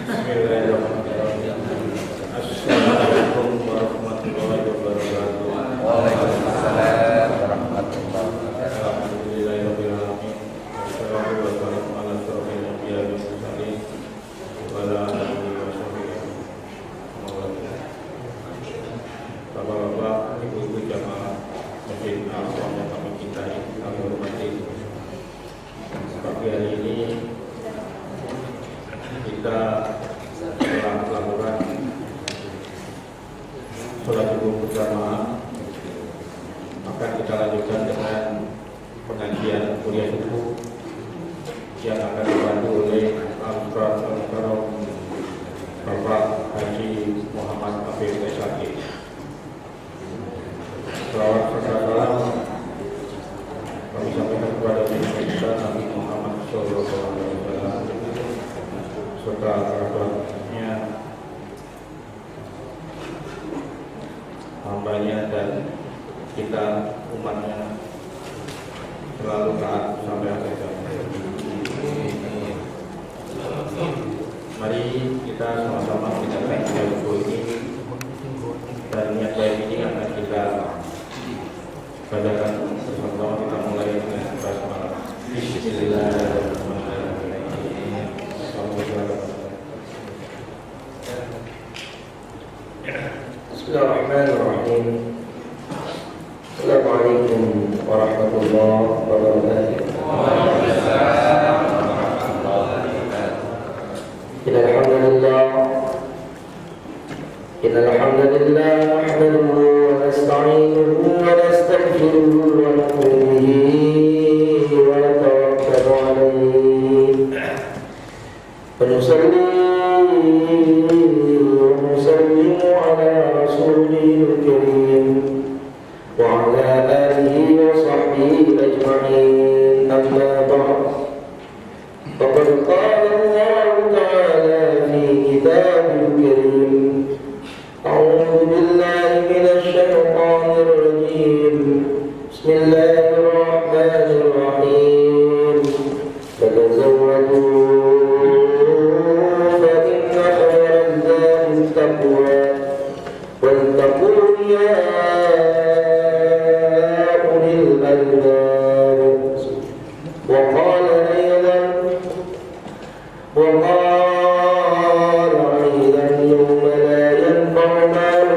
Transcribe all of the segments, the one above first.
Bismillahirrahmanirrahim. Assalamualaikum warahmatullahi wabarakatuh. Waalaikumsalam warahmatullahi wabarakatuh. Alhamdulillahirabbil alamin. Wassalatu wassalamu ala asyrofil anbiya'i wal mursalin wa ala alihi wa sahbihi. Bapak-bapak, ibu-ibu jamaah masjid Al-Aqsa yang kami cintai, kami hormati. Pagi hari ini kita telah melakukan sholat subuh berjamaah. Akan kita lanjutkan dengan pengajian kuliah subuh yang akan dibantu oleh Al-Ustaz Al-Mukarram Bapak Haji Muhammad Afif Esaki. Salawat serta salam kami sampaikan kepada kita Nabi Muhammad SAW serta kerabatnya, hambanya dan kita umatnya selalu taat sampai akhir zaman. Mari kita sama-sama menjalankan ilmu ini, dan niat baik ini akan kita bacakan bersama. Kita mulai dengan basmalah. Bismillahirrahmanirrahim. Bismillahirrahmanirrahim. Assalamualaikum warahmatullahi wabarakatuh. Innal hamdalillah nahmaduhu wa nasta'inuhu wa nastaghfiruhu wa nu'minu bihi wa natawakkalu 'alayhi wa nusalli وسلم على رسوله الكريم وعلى آله وصحبه أجمعين. أما بعد، فقد قال الله تعالى في كتابه الكريم: أعوذ بالله من الشيطان الرجيم. بسم الله الرحمن الرحيم. فتزودوا واتقون يا أولي الألباب. وقال أيضا يوم لا ينفع مال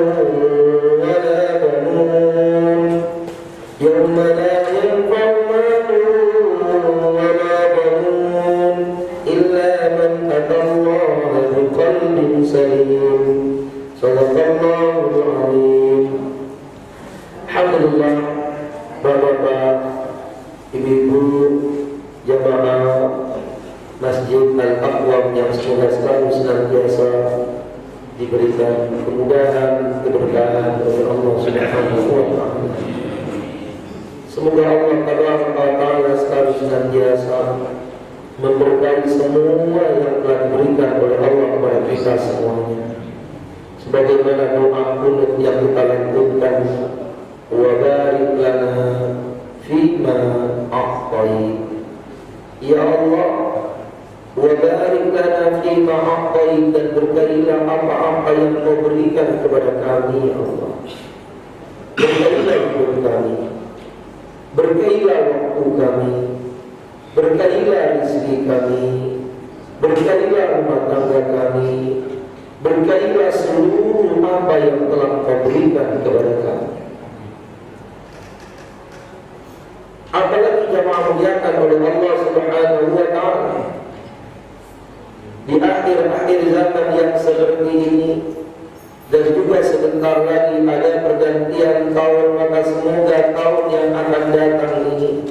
ولا بنون يوم لا ينفع مال ولا بنون إلا من أتى الله بقلب سليم. Sadaqallahul Azim. Alhamdulillah, Bapak-bapak, Ibu-ibu, jamaah Masjid Al-Aqwam yang semoga selalu senantiasa diberikan kemudahan, keberkahan oleh Allah Subhanahu wa Ta'ala. Semoga Allah Taala selalu senantiasa memberkahi semua yang telah diberikan oleh Allah kepada kita semuanya. Sebagaimana doa kunut yang kita lanjutkan, wa barik lana fima a'tait. Ya Allah, wa barik lana fima a'tait, dan berkailah apa-apa yang Kau berikan kepada kami, ya Allah. Berkailah hidup kami, berkailah waktu kami, berkailah rezeki kami, berkailah rumah tangga kami, berkailah seluruh apa yang telah Kau berikan kepada kami. Apalagi jamaah muliakan oleh Allah Subhanahu wa Ta'ala, di akhir-akhir zaman yang seperti ini, dan juga sebentar lagi ada pergantian tahun, maka semoga tahun yang akan datang ini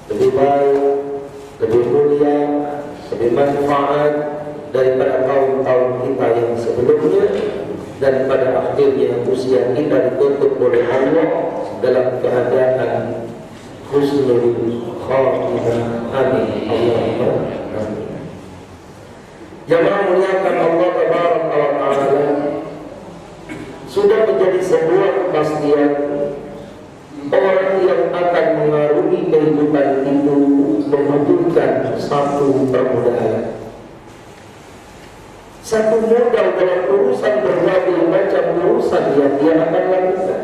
lebih baik, lebih mulia, lebih manfaat daripada tahun-tahun kita yang sebelumnya, dan pada akhirnya usia kita ditutup oleh Allah dalam keadaan husnul khatimah. Amin. Allahumma amin. Jamaah muliakan Allah Tabaraka wa Ta'ala, sudah menjadi sebuah kepastian orang yang akan mengarungi kehidupan itu membutuhkan satu permudahan. satu modal dalam urusan berbagai macam urusan yang dia akan lakukan.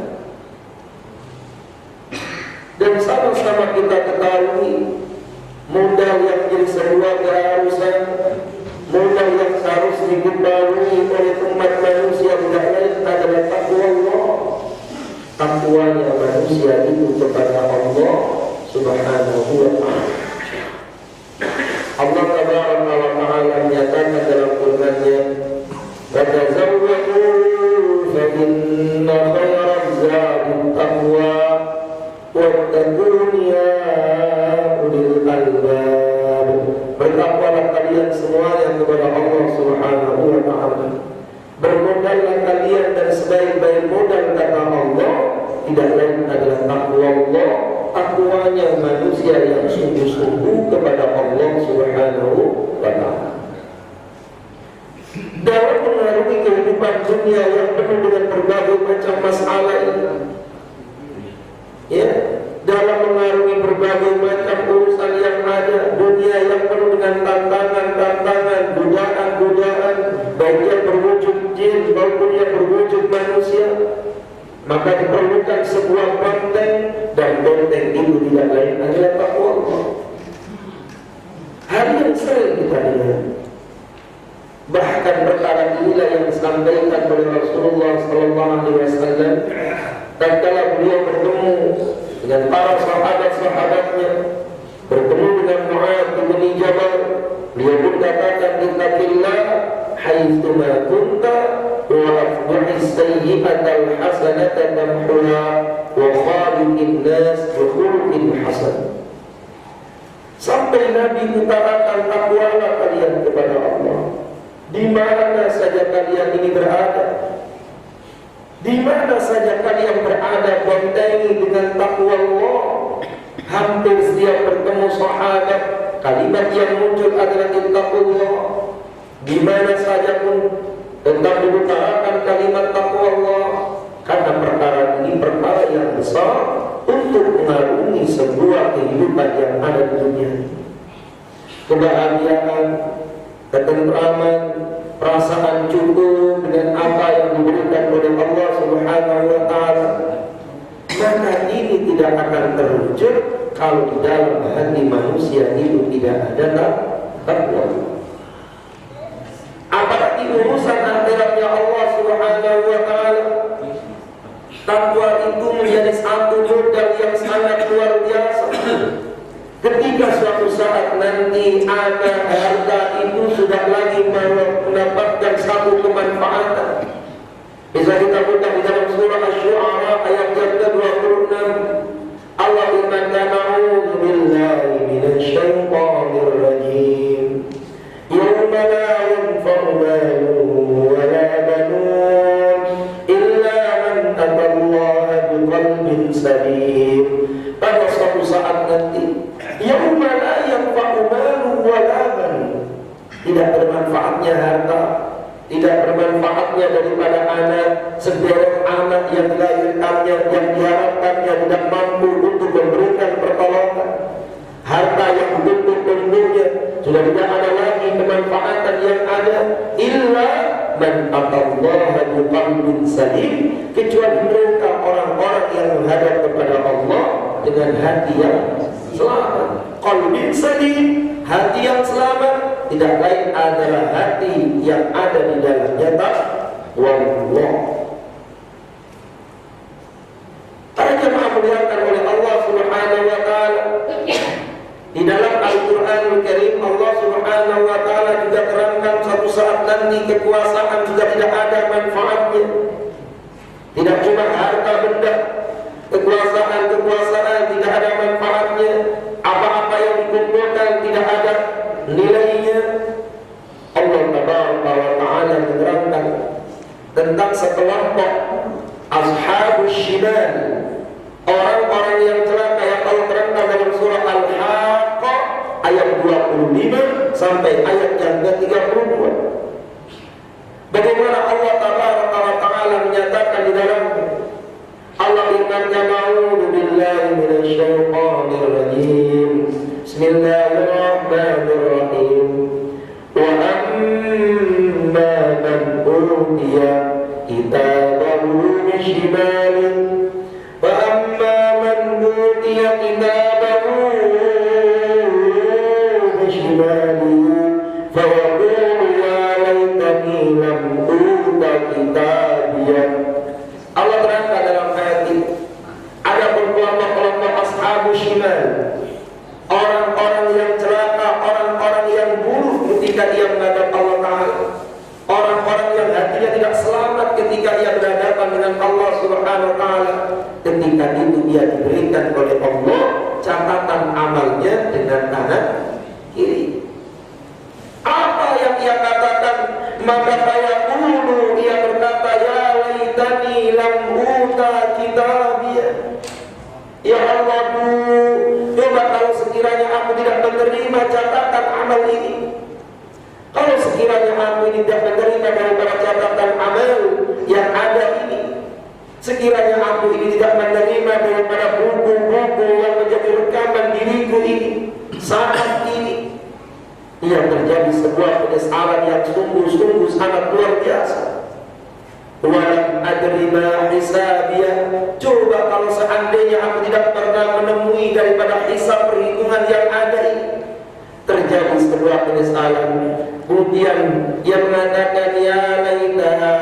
Dan sama-sama kita ketahui, modal yang jadi sebuah keharusan, modal yang harus diketahui oleh umat manusia tidak lain adalah takwa Allah. Takwanya manusia itu kepada Allah Subhanahu wa ta'ala. Allah Tabaraka wa ta'ala menyatakan dalam Qur'an-Nya, "Fatazawwadu fa inna khairaz zadi taqwa wattaqun ya ulil albab." Bertakwalah kalian semuanya kepada Allah Subhanahu wa ta'ala. Bermodallah kalian dan sebaik-baik modal kata Allah tidak lain adalah takwa Allah. Takwanya manusia yang sungguh-sungguh kepada Allah Subhanahu wa ta'ala. Dalam mengarungi kehidupan dunia yang penuh dengan berbagai macam masalah ini, ya, dalam mengarungi berbagai macam urusan yang ada, dunia yang penuh dengan tantangan-tantangan, godaan-godaan, baik yang berwujud jin maupun yang berwujud manusia, maka diperlukan sebuah benteng, dan benteng itu tidak lain adalah takwa Allah. Hal yang sering kita lihat, bahkan perkara inilah yang disampaikan oleh Rasulullah SAW tatkala beliau bertemu dengan para sahabat-sahabatnya, bertemu dengan Mu'adz bin Jabal. Beliau pun katakan, "Ittaqillah haitsu ma kunta wa atbi'is sayyi'atal hasanata tamhuha wa khaliqin nas bi khuluqin hasan." Sampai Nabi utarakan, takwalah kalian kepada Allah di mana saja kalian ini berada. Di mana saja kalian berada, bentengi dengan takwa Allah. Hampir setiap bertemu sahabat, kalimat yang muncul adalah ittaqullah. Di mana saja pun tetap diutarakan kalimat takwa Allah, karena perkara ini perkara yang besar untuk mengarungi sebuah kehidupan yang ada di dunia. Kebahagiaan, ketentraman, perasaan cukup dengan apa yang diberikan oleh Allah Subhanahu wa ta'ala, maka ini tidak akan terwujud kalau di dalam hati manusia itu tidak ada takwa. Apalagi urusan akhiratnya Allah Subhanahu wa ta'ala, takwa itu menjadi satu modal yang sangat luar biasa. Ketika suatu saat nanti anak harta itu sudah lagi mendapatkan satu kemanfaatan, bisa kita buka di dalam surah Asy-Syu'ara ayat yang ke-26. Allah berfirman, "A'udzu billahi minasy syaithanir rajim. Yauma la yanfa'u malun wa la banun illa man atallaha biqalbin salim." Pada suatu saat nanti, yauma la yanfa'u malun wa la banun, tidak bermanfaatnya harta, tidak bermanfaatnya daripada anak, sederet anak yang dilahirkannya, yang diharapkannya tidak mampu untuk memberikan pertolongan. Harta yang untuk tumbuhnya sudah tidak ada lagi kemanfaatan yang ada. Illa man atallaha biqalbin salim, kecuali mereka orang-orang yang menghadap kepada Allah dengan hati yang selamat. Qalbin salim, hati yang selamat, tidak lain adalah hati yang ada di dalamnya takwa Allah. Para jemaah dimuliakan oleh Allah Subhanahu wa ta'ala, di dalam Al-Qur'anul Karim Allah Subhanahu wa ta'ala juga terangkan suatu saat nanti kekuasaan juga tidak ada manfaatnya. Tidak cuma harta benda, kekuasaan tidak ada manfaatnya. Apa-apa yang dikumpulkan tidak ada nilainya. Allah Tabaraka wa ta'ala menerangkan tentang sekelompok ashabus shimal, orang-orang yang celaka yang Allah terangkan dalam surah Al-Haqqah ayat 25 sampai ayat yang ke-32. Bagaimana Allah Tabaraka wa ta'ala menyatakan di dalamnya, Allah firman-Nya, "A'udzu billahi minasy syaithanir rajim. Bismillahirrahmanirrahim. Wa amma shimalin wa amma man utiya kitabahu bishimali fa yaqulu ya laitani lam uta kitabiyah. Allah terangkan dalam ayat ini ada kelompok-kelompok ashabu shimal, orang-orang yang celaka, orang-orang yang buruk ketika dia menghadap Allah Ta'ala, orang-orang yang hatinya tidak selamat ketika dia berhadapan dengan Allah Subhanahu Wa Ta'ala. Ketika itu dia diberikan oleh Allah catatan amalnya dengan tangan kiri. Apa yang ia katakan? Maka fayaqulu, ia berkata, ya laitani lam uta kitabiyah. Ya Allah, coba kalau sekiranya aku tidak menerima catatan amal ini, kalau sekiranya aku ini tidak menerima daripada catatan amal yang ada ini, sekiranya aku ini tidak menerima daripada buku-buku yang menjadi rekaman diriku ini, saat ini yang terjadi sebuah penyesalan yang sungguh-sungguh sangat luar biasa. Walam adri ma hisabiyah. Coba kalau seandainya aku tidak pernah menemui daripada hisab perhitungan yang ada ini, terjadi sebuah penyesalan. Kemudian ia mengatakan ya laitaha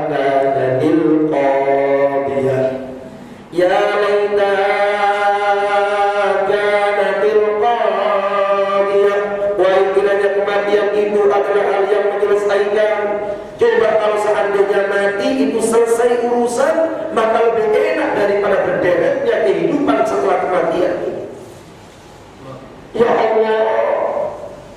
kanatil qadiyah, ya laitaha kanatil qadiyah. Wahai kiranya kematian itu adalah hal yang menyelesaikan. Coba kalau seandainya mati itu selesai urusan, maka lebih enak daripada berderetnya kehidupan setelah kematian ini. Ya Allah.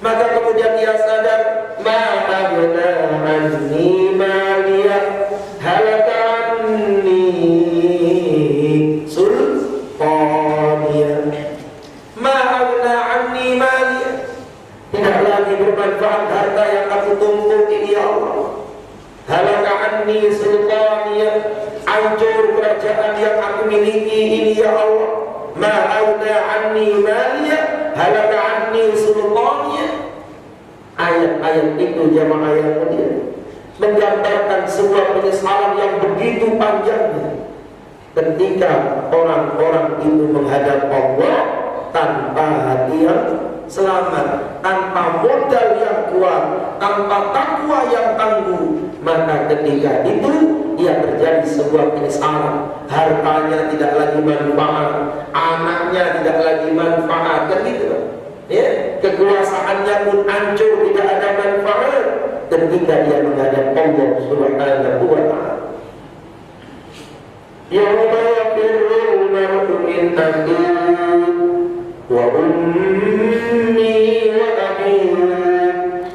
Maka kemudian dia sadar, ma'abna anni maliyah halaka anni sultaniyah. Ma'abna anni maliyah, tidak lagi bermanfaat harta yang aku tumpuk ini ya Allah. Halaka anni sultaniyah, hancur kerajaan yang aku miliki ini ya Allah. Ma'abna anni maliyah halaka anni sultaniyah. Ayat-ayat itu jamaah yang mulia menggambarkan sebuah penyesalan yang begitu panjangnya ketika orang-orang itu menghadap Allah tanpa hati yang selamat, tanpa modal yang kuat, tanpa takwa yang tangguh. Maka ketika itu ia terjadi sebuah penyesalan. Hartanya tidak lagi manfaat, anaknya tidak lagi manfaat, kan gitu ya, kekuasaannya pun hancur, tidak ada manfaat ketika dia menghadap Allah Subhanahu wa Ta'ala. Yauma yafirrul mar'u min akhihi wa ummi wa abihi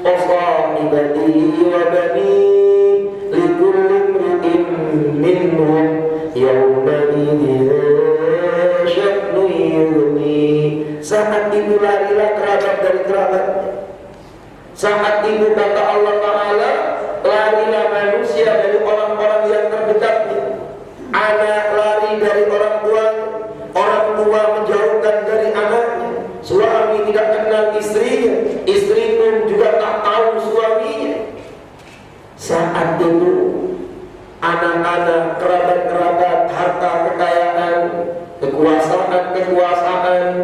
wa sahibatihi wa banihi likulli imri'in minhum yawma idzin sya'nun yughni. Saat itu larilah kerabat dari kerabatnya. Saat itu kata Allah Ta'ala, larilah manusia dari orang-orang yang terdekatnya. Anak lari dari orang tua menjauhkan dari anaknya. Suami tidak kenal istrinya, istri pun juga tak tahu suaminya. Saat itu anak-anak, kerabat-kerabat, harta kekayaan, kekuasaan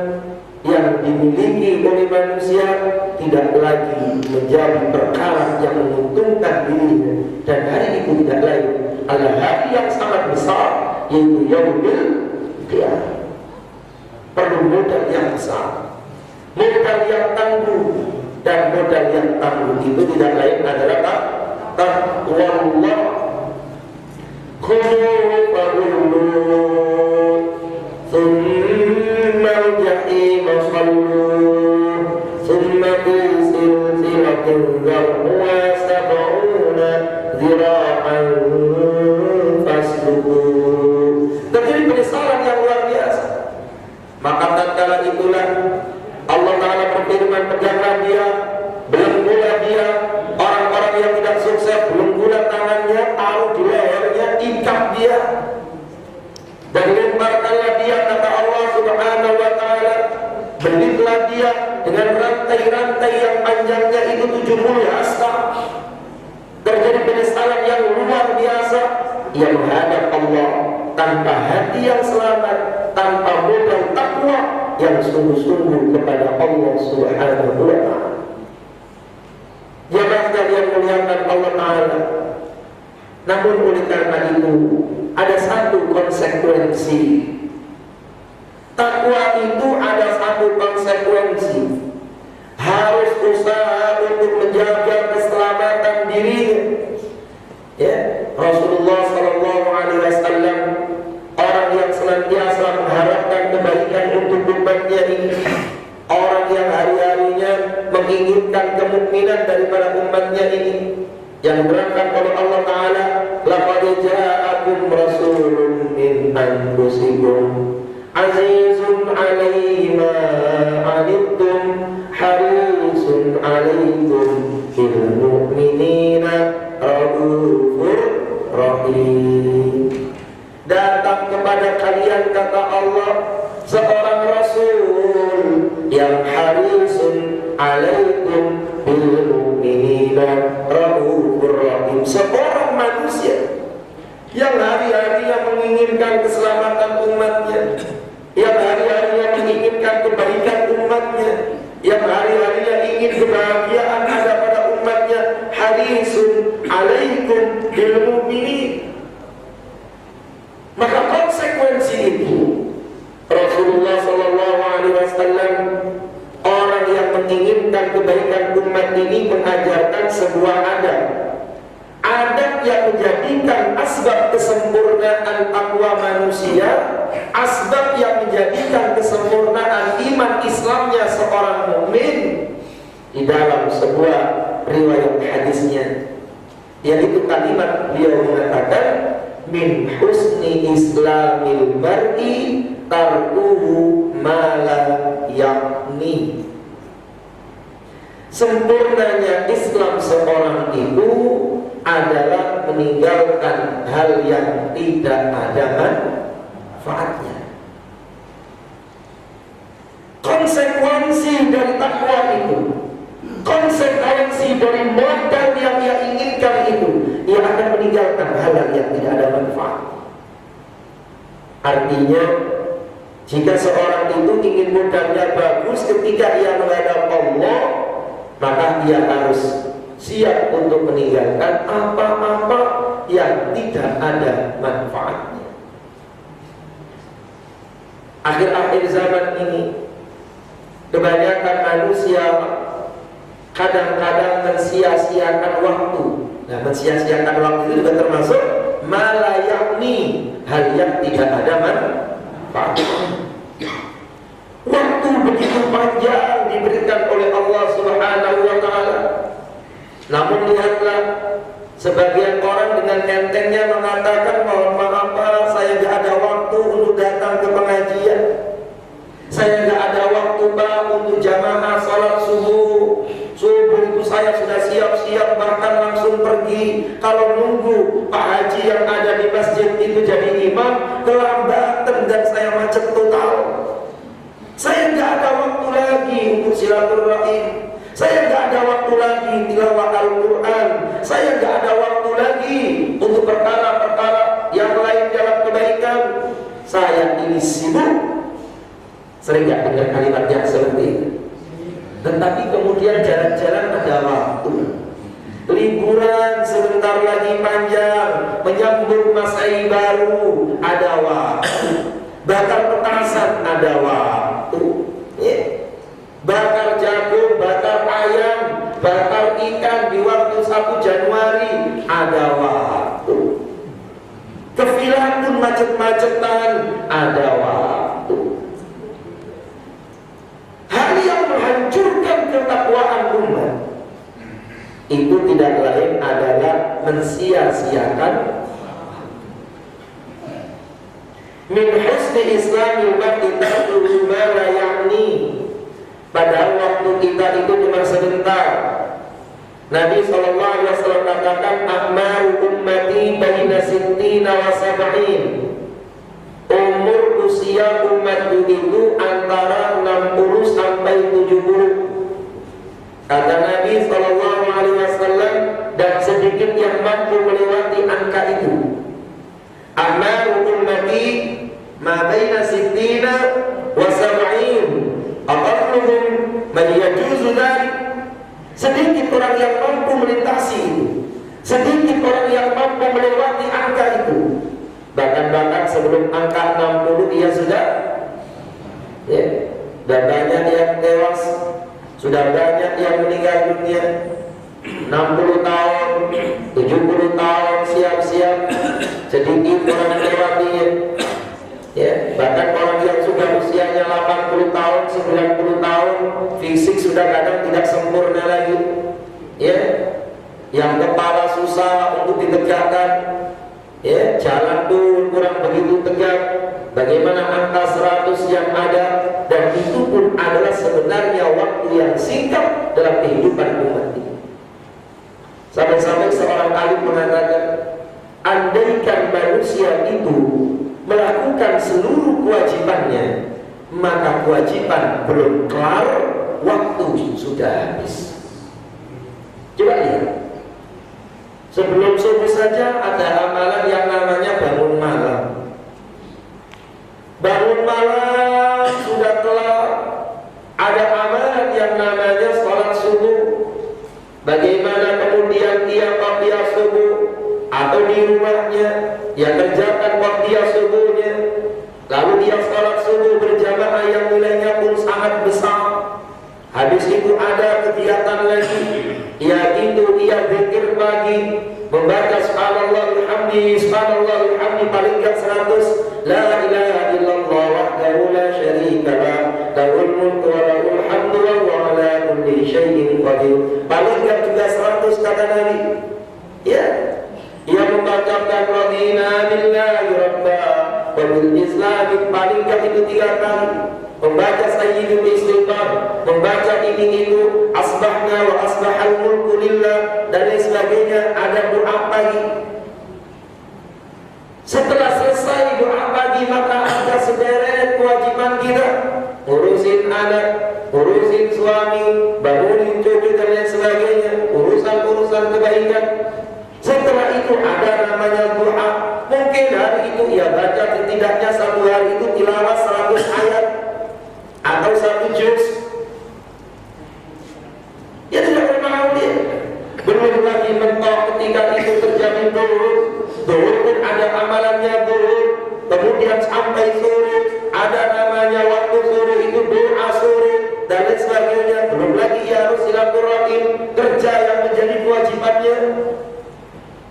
yang dimiliki oleh manusia tidak lagi menjadi perkara yang menguntungkan dirinya. Dan hari itu tidak lain adalah hari yang sangat besar, yaitu yaumul qiyamah. Perlu modal yang besar, modal yang tangguh, dan modal yang tangguh itu tidak lain adalah taqwallah. Khudhu fagullu thumma al-jahim sallu thumma fi silsilatin dhar'uha sab'una dhira'an fasluku. Terjadi penyesalan yang luar biasa. Maka tatkala itulah Allah Ta'ala berfirman, peganglah dia, belenggulah dia. Orang-orang yang tidak sukses, belenggulah tangannya, taruh di lehernya, ikat dia, dan lemparkanlah dia, kata Allah Subhanahu wa Ta'ala. Belitlah dia dengan rantai-rantai yang panjangnya itu 70 hasta. Terjadi penyesalan yang luar biasa. Ia menghadap Allah. tanpa hati yang selamat, tanpa modal takwa yang sungguh-sungguh kepada Allah Subhanahu wa Ta'ala. Jemaah sekalian muliakan Allah Ta'ala. Namun oleh karena itu ada satu konsekuensi. Takwa itu ada satu konsekuensi. Harus usaha untuk menjaga keselamatan dirinya. Ya, Rasulullah Sallallahu Alaihi Wasallam orang yang senantiasa mengharapkan kebaikan untuk umatnya ini, orang yang hari-harinya menginginkan kemukminan daripada umatnya ini, yang berangkat oleh Allah Ta'ala, laqad ja'akum rasulun min anfusikum azizun 'alaihi ma 'anittum harisun 'alaikum bil mu'minina raufur rahim. Datang kepada kalian, kata Allah, seorang rasul yang harisun 'alaikum bil mu'minina raufur rahim. Seorang manusia yang hari-harinya menginginkan keselamatan umatnya, yang hari-harinya menginginkan kebaikan umatnya, yang hari-harinya ingin kebahagiaan ada pada umatnya. Harisun 'alaikum bil mu'minin. Maka konsekuensi itu Rasulullah Sallallahu Alaihi Wasallam, orang yang menginginkan kebaikan umat ini, mengajarkan sebuah adab yang menjadikan asbab kesempurnaan takwa manusia, asbab yang menjadikan kesempurnaan iman Islamnya seorang mukmin. Di dalam sebuah riwayat hadisnya, yaitu kalimat beliau mengatakan, min husni islamil mar'i tarkuhu ma la ya'ni. Sempurnanya Islam seorang itu adalah meninggalkan hal yang tidak ada manfaatnya. Konsekuensi dari takwa itu, konsekuensi dari modal yang ia inginkan itu, ia akan meninggalkan hal yang tidak ada manfaat. Artinya, jika seorang itu ingin modalnya bagus ketika ia menghadap Allah, maka ia harus siap untuk meninggalkan apa-apa yang tidak ada manfaatnya. Akhir-akhir zaman ini, kebanyakan manusia kadang-kadang mensia-siakan waktu. Nah, mensia-siakan waktu itu juga termasuk malayakni, hal yang tidak ada manfaat. Waktu begitu panjang diberikan oleh Allah Subhanahu wa Ta'ala. Namun lihatlah, sebagian orang dengan entengnya mengatakan, mohon maaf Pak, saya gak ada waktu untuk datang ke pengajian, saya gak ada waktu Pak untuk jamaah salat subuh. Subuh itu saya sudah siap-siap, bahkan langsung pergi. Kalau nunggu Pak Haji yang ada di masjid itu jadi imam, kelambatan dan saya macet total. Saya gak ada waktu lagi untuk silaturahim, saya gak ada waktu lagi tilawah Al-Quran, saya gak ada waktu lagi untuk perkara-perkara yang lain dalam kebaikan. Saya ini sibuk. Sering gak dengar kalimat yang seperti itu? Tetapi kemudian jalan-jalan ada waktu. Liburan sebentar lagi panjang, menyambut masa baru ada waktu. Bakar petasan ada waktu, ya. Bakar jagung, bakar ayam, bakar ikan di waktu 1 Januari ada waktu. Kefilah pun macet-macetan ada waktu. Hal yang menghancurkan ketakwaan umat itu tidak lain adalah mensia-siakan. Min husni islamil mar'i tarkuhu ma la ya'ni. Padahal waktu kita itu cuma sebentar. Nabi SAW katakan, a'maru ummati baina sittina wa sab'in. Umur usia umatku itu antara 60 sampai 70. Kata Nabi SAW, dan sedikit yang mampu melewati angka itu. A'maru ummati ma baina sittina wa sab'in aqalluhum man yajuzu dzalik. Sedikit orang yang mampu melintasi itu, sedikit orang yang mampu melewati angka itu. Bahkan sebelum angka 60 ia sudah banyak yang tewas, sudah banyak yang meninggal dunia. 60 tahun, 70 tahun siap-siap, sedikit orang melewatinya. Bahkan orang yang sudah usianya 80 tahun, 90 tahun, fisik sudah kadang tidak sempurna lagi. Yang kepala susah untuk ditegakkan, jalan pun kurang begitu tegak. Bagaimana angka 100 yang ada, dan itu pun adalah sebenarnya waktu yang singkat dalam kehidupan umat ini. Sampai-sampai seorang alim mengatakan, andaikan manusia itu melakukan seluruh kewajibannya, maka kewajiban belum kelar, waktu sudah habis. Coba lihat, sebelum subuh saja ada amalan yang namanya bangun malam. Bangun malam sudah kelar, ada amalan yang namanya sholat subuh. Bagaimana kemudian dia qabliyah subuh, atau di rumahnya dia kerjakan qabliyah subuhnya, lalu dia sholat subuh berjamaah yang nilainya pun sangat besar. Habis itu ada kegiatan lagi, yaitu ia zikir pagi, membaca subhanallah bihamdi, subhanallah bihamdi paling enggak 100, la ilaha illallah wahdahu la syarika lah, lahul mulku wa lahul hamdu wa huwa ala kulli syai'in qadir. Paling enggak juga 100 kata Nabi. Ia membacakan radina billahi rabba wa bil islam paling enggak itu 3 kali. Membaca sayyidul istighfar, membaca ini itu, asbahna wa asbahal mulku lillah, dan lain sebagainya. Ada doa pagi. Setelah selesai doa pagi, maka ada sederet kewajiban kita. Urusin anak, urusin suami, bangunin cucu dan lain sebagainya, urusan-urusan kebaikan. Setelah itu ada namanya doa. Mungkin hari itu ia baca setidaknya 1 hari itu tilawah 100 ayat atau 1 juz. Ya tidak pernah dia. Belum lagi mentok ketika itu terjadi duhur pun ada amalannya duhur. Kemudian sampai sore ada namanya waktu sore itu doa sore dan lain sebagainya. Belum lagi ia harus silaturahim, kerja yang menjadi kewajibannya.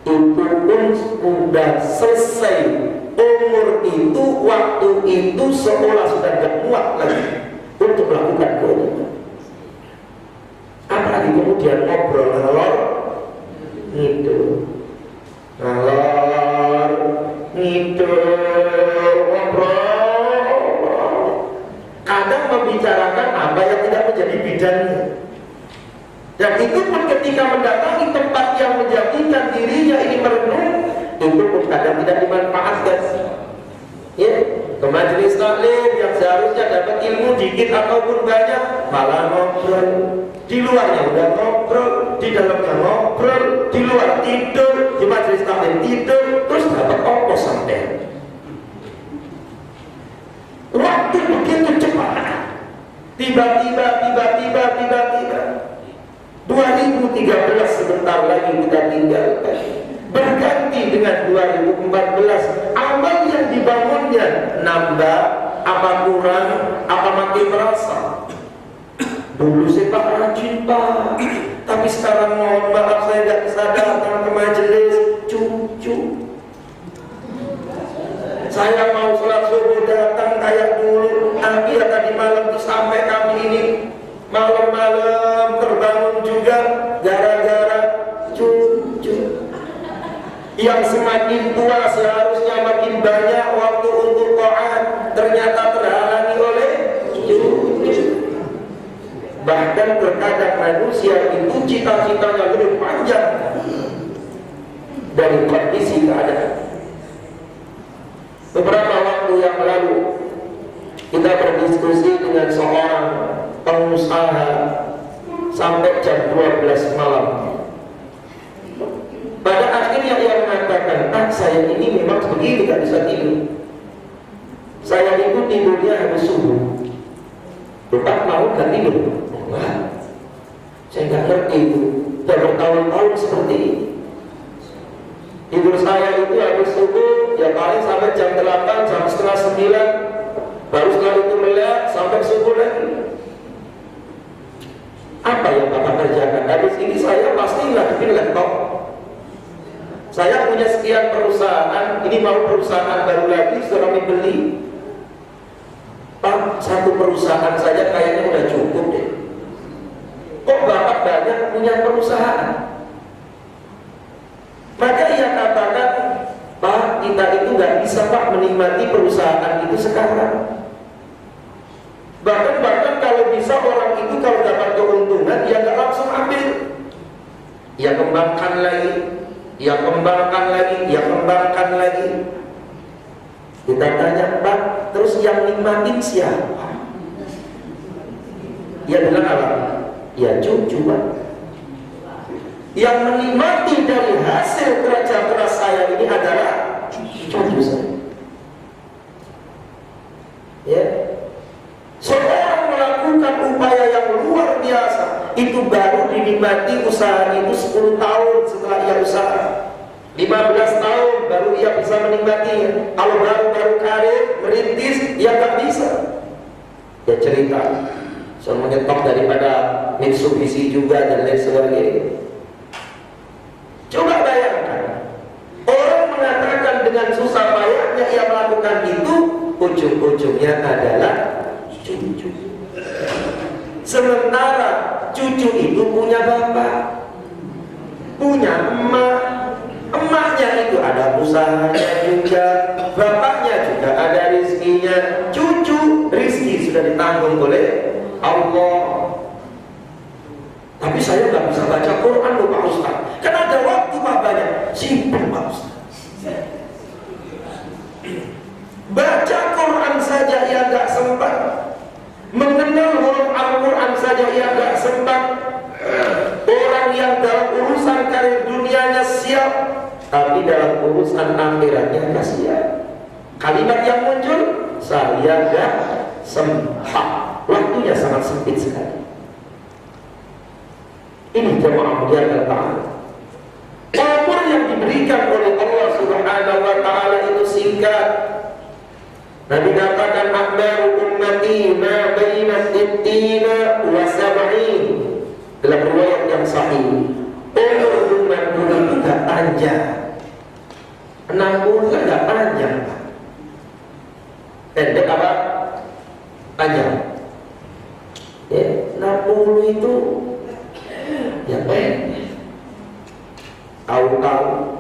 Itu pun sudah selesai. Umur itu, waktu itu seolah sudah tidak muat lagi untuk melakukan kewajiban. Apalagi kemudian ngobrol ngalor ngidul, ngalor ngidul, ngobrol. Kadang membicarakan apa yang tidak menjadi bidangnya. Dan itu pun ketika mendatangi tempat yang menjadikan dirinya ini merenung, itu pun kadang tidak dimanfaatkan. Ke majelis taklim yang seharusnya dapat ilmu dikit ataupun banyak, malah ngobrol. Di luarnya udah ngobrol, di dalamnya ngobrol, di luar tidur, di majelis taklim tidur, terus dapat ongkos sampai. Waktu begitu cepat, tiba-tiba 2013 sebentar lagi kita tinggalkan, berganti dengan 2014. Amal yang dibangunnya nambah apa kurang, apa makin merasa. Dulu saya Pak rajin Pak, tapi sekarang mohon maaf saya tidak bisa datang ke majelis. Cucu, saya mau sholat subuh datang kayak dulu, tapi ya tadi malam itu sampai kami ini malam-malam terbangun juga gara-gara cucu. Yang semakin tua seharusnya makin banyak waktu untuk taat, ternyata terhalangi oleh cucu. Bahkan terkadang manusia itu cita-citanya lebih panjang dari kondisi keadaan. Beberapa waktu yang lalu kita berdiskusi dengan seorang pengusaha sampai jam 12 malam. Pada akhirnya ia mengatakan, saya ini memang begini, gak bisa tidur. Saya itu tidurnya habis subuh. Lupa mau gak tidur? Enggak. Saya nggak ngerti itu. Sudah bertahun-tahun seperti ini. Tidur saya itu habis subuh, ya paling sampai jam 8, jam setengah 9. Baru setelah itu melek sampai subuh lagi. Apa yang Bapak kerjakan? Habis ini saya pasti ngadepin laptop. Saya punya sekian perusahaan, ini mau perusahaan baru lagi, sudah kami beli. Pak, satu perusahaan saja kayaknya udah cukup deh. Kok Bapak banyak punya perusahaan? Maka ia katakan, Pak, kita itu nggak bisa Pak menikmati perusahaan itu sekarang. Bahkan kalau bisa orang itu kalau dapat keuntungan, dia nggak langsung ambil. Ia kembangkan lagi, ia kembangkan lagi, ia kembangkan lagi. Kita tanya, Pak, terus yang nikmatin siapa? Ia bilang apa? Ya cucu, Pak. Yang menikmati dari hasil kerja keras saya ini adalah cucu saya. Ya, seorang melakukan upaya yang luar biasa, itu baru dinikmati usaha itu 10 tahun setelah ia usaha. 15 tahun baru ia bisa menikmatinya. Kalau baru karir merintis, ia tak bisa. Ya cerita, saya menyetok daripada Mitsubishi juga dan lain sebagainya. Coba bayangkan, orang mengatakan dengan susah payahnya ia melakukan itu, ujung-ujungnya adalah cucu. Sementara cucu itu punya bapak, punya emak. Emaknya itu ada usahanya juga, bapaknya juga ada rizkinya. Cucu rizki sudah ditanggung oleh Allah. Tapi saya nggak bisa baca Quran loh Pak Ustaz. Kan ada waktu Pak banyak. Sibuk Pak Ustaz. Baca Quran saja ia nggak sempat. Mengenal huruf Al-Quran saja ia nggak sempat. Orang yang dalam urusan karir dunianya siap, tapi dalam urusan akhiratnya nggak siap. Kalimat yang muncul, saya nggak sempat. Waktunya sangat sempit sekali. Ini jemaah mulia ta'ala. Umur yang diberikan oleh Allah Subhanahu wa ta'ala itu singkat. Nabi katakan akbaru ummati ma baina sittina wa sab'in. Dalam riwayat yang sahih, umur umatku itu gak panjang. 60 gak panjang, Pak. Pendek apa? Panjang. Ya, 60 itu ya pendek. Tahu-tahu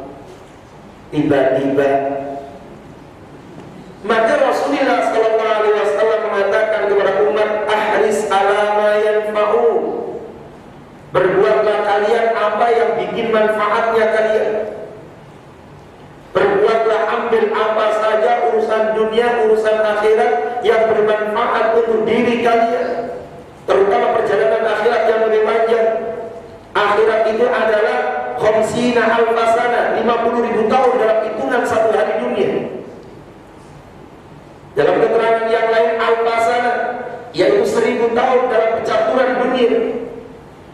tiba-tiba. Maka Rasulullah SAW mengatakan kepada umat, ahris ala ma yanfa'u. Berbuatlah kalian apa yang bikin manfaatnya kalian. Berbuatlah, ambil apa saja urusan dunia, urusan akhirat yang bermanfaat untuk diri kalian. Terutama perjalanan akhirat yang lebih panjang. Akhirat itu adalah khamsina alfasana, 50.000 tahun dalam hitungan satu hari dunia. Dalam keterangan yang lain alfasana, yaitu 1000 tahun dalam percaturan dunia.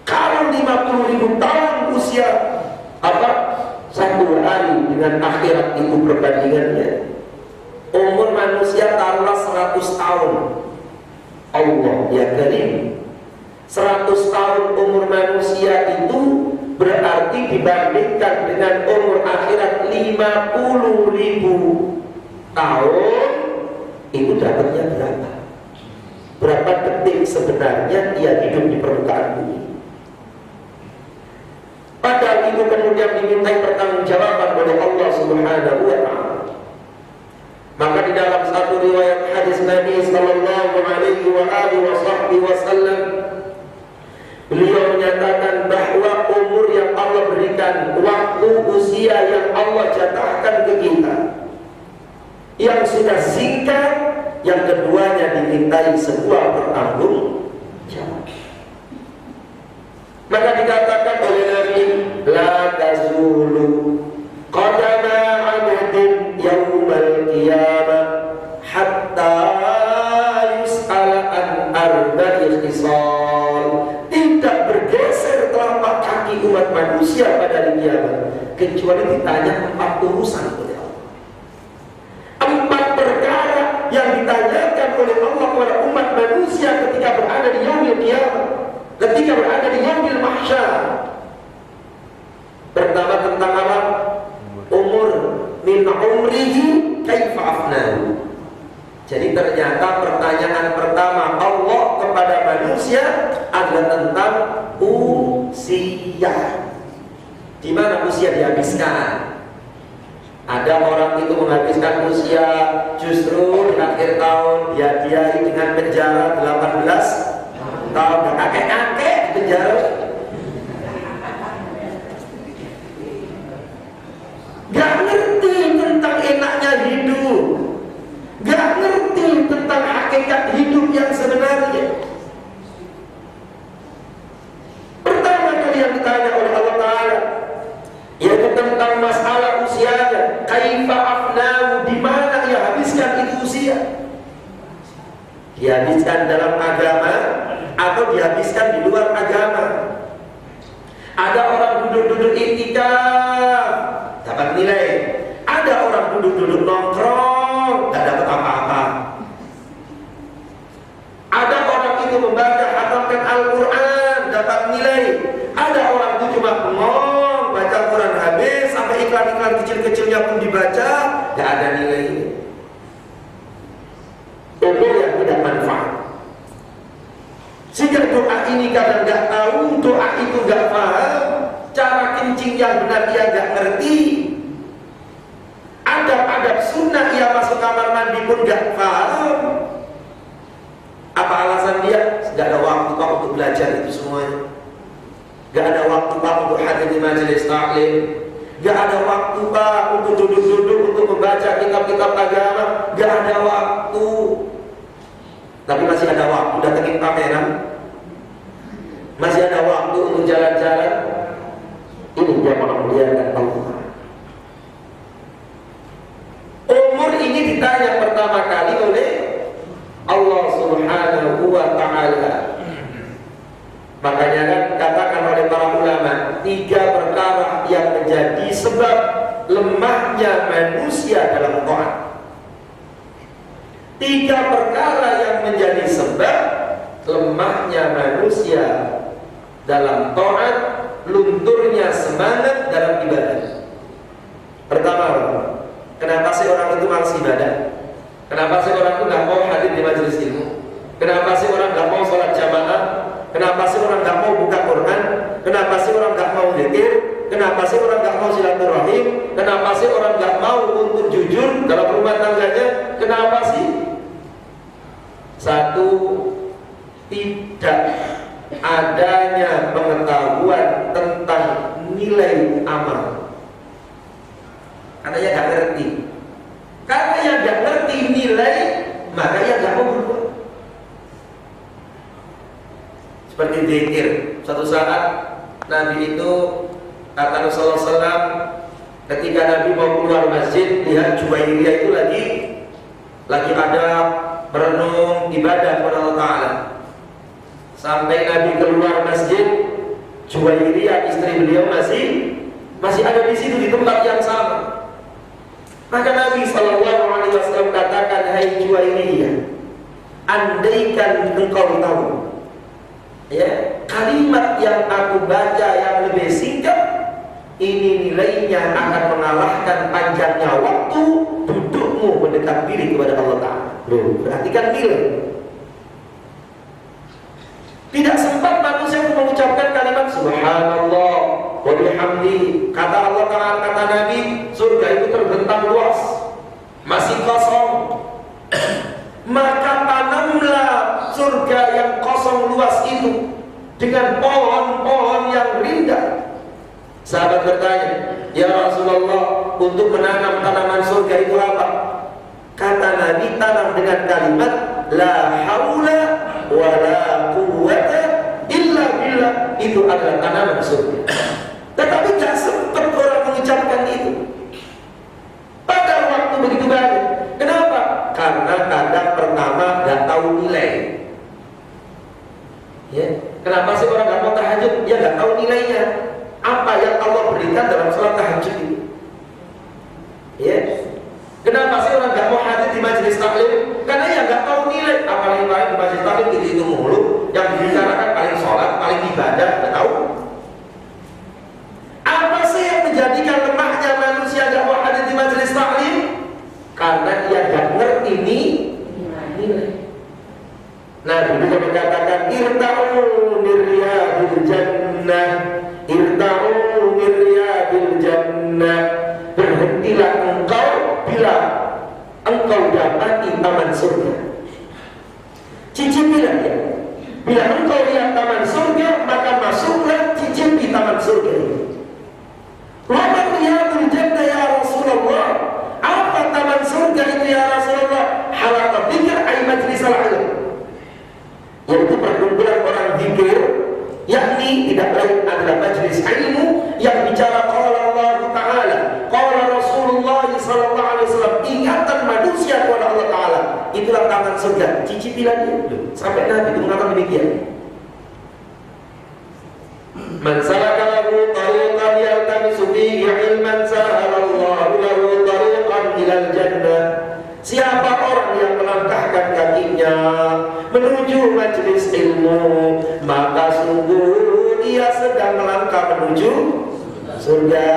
Kalau 50.000 tahun usia apa? Satu hari dengan akhirat itu perbandingannya. Umur manusia taruhlah 100 tahun. Allah ya karim. 100 tahun umur manusia itu berarti dibandingkan dengan umur akhirat 50.000 tahun, itu dapatnya berapa? Berapa detik sebenarnya dia hidup di permukaan bumi? Padahal itu kemudian dimintai pertanggungjawaban oleh Allah Subhanahu wa ta'ala. Maka di dalam satu riwayat hadis Nabi sallallahu alaihi wasallam, beliau menyatakan bahwa umur yang Allah berikan, waktu usia yang Allah jatahkan ke kita, yang sudah singkat, yang keduanya dimintai sebuah pertanggungjawaban. Maka dikatakan oleh Nabi, la tazulu qadama 'abdin yaumal qiyamah hatta dari kiamat kecuali ditanya 4 urusan oleh Allah. 4 perkara yang ditanyakan oleh Allah kepada umat manusia ketika berada di yaumil kiamat, ketika berada di yaumil mahsyar. Pertama tentang apa? Umur, min umrihi kaifa afnahu. Jadi ternyata pertanyaan pertama Allah kepada manusia adalah tentang usia. Di mana usia dihabiskan? Ada orang itu menghabiskan usia justru di akhir tahun dia dengan penjara 18 tahun, dan kakek-kakek di penjara. Gak ngerti tentang enaknya hidup, gak ngerti tentang hakikat hidup yang sebenarnya. Pertama kali yang ditanya oleh Allah Ta'ala yaitu tentang masalah usianya. Kaifa afnahu, di mana ia habiskan itu usia? Dihabiskan dalam agama atau dihabiskan di luar agama? Ada orang duduk-duduk iktikaf dapat nilai, ada orang duduk-duduk nongkrong tak dapat apa-apa. Ada orang itu membaca hatamkan Al-Quran dapat nilai, ada orang itu cuma bengong baca Quran habis sampai iklan-iklan kecil-kecilnya pun dibaca, gak ada nilainya. Umur yang tidak manfaat. Sehingga doa ini kadang gak tahu, doa itu gak paham, cara kencing yang benar dia gak ngerti, adab-adab sunnah ia masuk kamar mandi pun gak paham. Apa alasan dia? Gak ada waktu Pak untuk belajar itu semuanya. Gak ada waktu Pak untuk hadir di majelis taklim. Gak ada waktu Pak untuk duduk-duduk untuk membaca kitab-kitab agama. Gak ada waktu. Tapi masih ada waktu datengin pameran, masih ada waktu untuk jalan-jalan. Ini dia memuliakan Allah. Umur ini ditanya pertama kali oleh Allah Subhanahu wa Ta'ala. Makanya kan katakan oleh para ulama, 3 perkara yang menjadi sebab lemahnya manusia dalam taat. 3 perkara yang menjadi sebab lemahnya manusia dalam taat, lunturnya semangat dalam ibadah. Pertama, kenapa sih orang itu malas ibadah? Kenapa sih orang itu nggak mau hadir di majelis ilmu? Kenapa sih orang nggak mau sholat jamaah? Kenapa sih orang nggak mau buka Quran? Kenapa sih orang nggak mau zikir? Kenapa sih orang nggak mau silaturahim? Kenapa sih orang nggak mau untuk jujur dalam rumah tangganya? Kenapa sih? 1, tidak adanya pengetahuan tentang nilai amal. Karena ia nggak ngerti. Karena ia nggak ngerti nilai, maka ia nggak mau berbuat. Seperti zikir. Suatu saat Nabi itu kata Rasulullah SAW, ketika Nabi mau keluar masjid, lihat Juwairiyah itu lagi ada berenung ibadah kepada Allah Ta'ala. Sampai Nabi keluar masjid, Juwairiyah istri beliau masih ada di situ di tempat yang sama. Maka Nabi SAW katakan, hai Juwairiyah, andaikan engkau tahu, ya, kalimat yang aku baca yang lebih singkat ini nilainya akan mengalahkan panjangnya waktu dudukmu mendekat diri kepada Allah Ta'ala. Perhatikan nilai. Tidak sempat manusia untuk mengucapkan kalimat Subhanallah wa bihamdi. Kata Allah Ta'ala, kata Nabi, surga itu terbentang luas, masih kosong. Maka tanamlah surga yang kosong luas itu dengan pohon-pohon yang rindang. Sahabat bertanya, ya Rasulullah, untuk menanam tanaman surga itu apa? Kata Nabi, tanam dengan kalimat la haula wa la quwwata illa billah. Itu adalah tanaman surga. Tetapi tak sempat orang mengucapkan itu. Pada waktu begitu banyak. Kenapa? Karena kadang pertama gak tahu nilai. Ya. Kenapa sih orang gak mau tahajud? Dia gak tahu nilainya. Apa yang Allah beri hadirkan dalam sholat tahajud ini. Ya, kenapa sih orang nggak mau hadir di majelis taklim? Karena ya nggak tahu nilai. Apalagi di majelis taklim itu mulu, yang dibicarakan paling sholat, paling ibadah, nggak tahu. Apa sih yang menjadikan lemahnya manusia nggak mau hadir di majelis taklim? Karena dia nggak ngerti nilai. Nabi juga mengatakan irta'u miryadil jannah, irta'u miryadil jannah. Berhentilah engkau bila engkau dapati taman surga. Cicipilah ya. Bila engkau lihat taman surga, maka masuklah, cicipi taman surga ini. Wa miryadil jannah ya Rasulullah. Apa taman surga itu ya Rasulullah? Halaqah dzikr ay majlisal ilm. Yaitu perkumpulan orang zikir, yakni tidak lain adalah majlis ilmu yang bicara qala Allah Ta'ala, qala Rasulullah sallallahu alaihi wasallam, ingatan manusia kepada Allah Ta'ala. Itulah taman surga. Cicipi lagi. Sampai Nabi itu mengatakan demikian. Man salaka lahu tariqan yaltamisu fihi ilman sahalallahu lahu tariqan ilal jannah. Siapa orang yang melangkahkan kakinya menuju majelis ilmu, maka sungguh dia sedang melangkah menuju surga.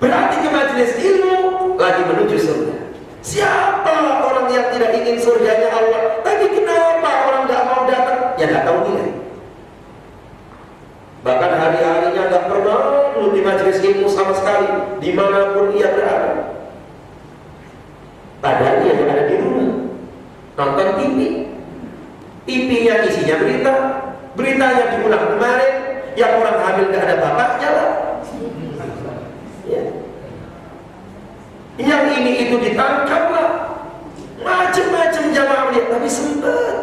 Berarti ke majelis ilmu lagi menuju surga. Siapa orang yang tidak ingin surganya Allah? Tapi kenapa orang tidak mau datang? Ya tidak tahu nilai. Bahkan hari-harinya tidak pernah duduk di majelis ilmu sama sekali, dimanapun ia berada. Padahal dia yang ada di rumah nonton TV, TV-nya isinya berita, beritanya diulang kemarin, yang orang hamil gak ada bapaknya lah. Ya. Yang ini itu ditangkap lah, macam-macam jamaah melihat, tapi sempat.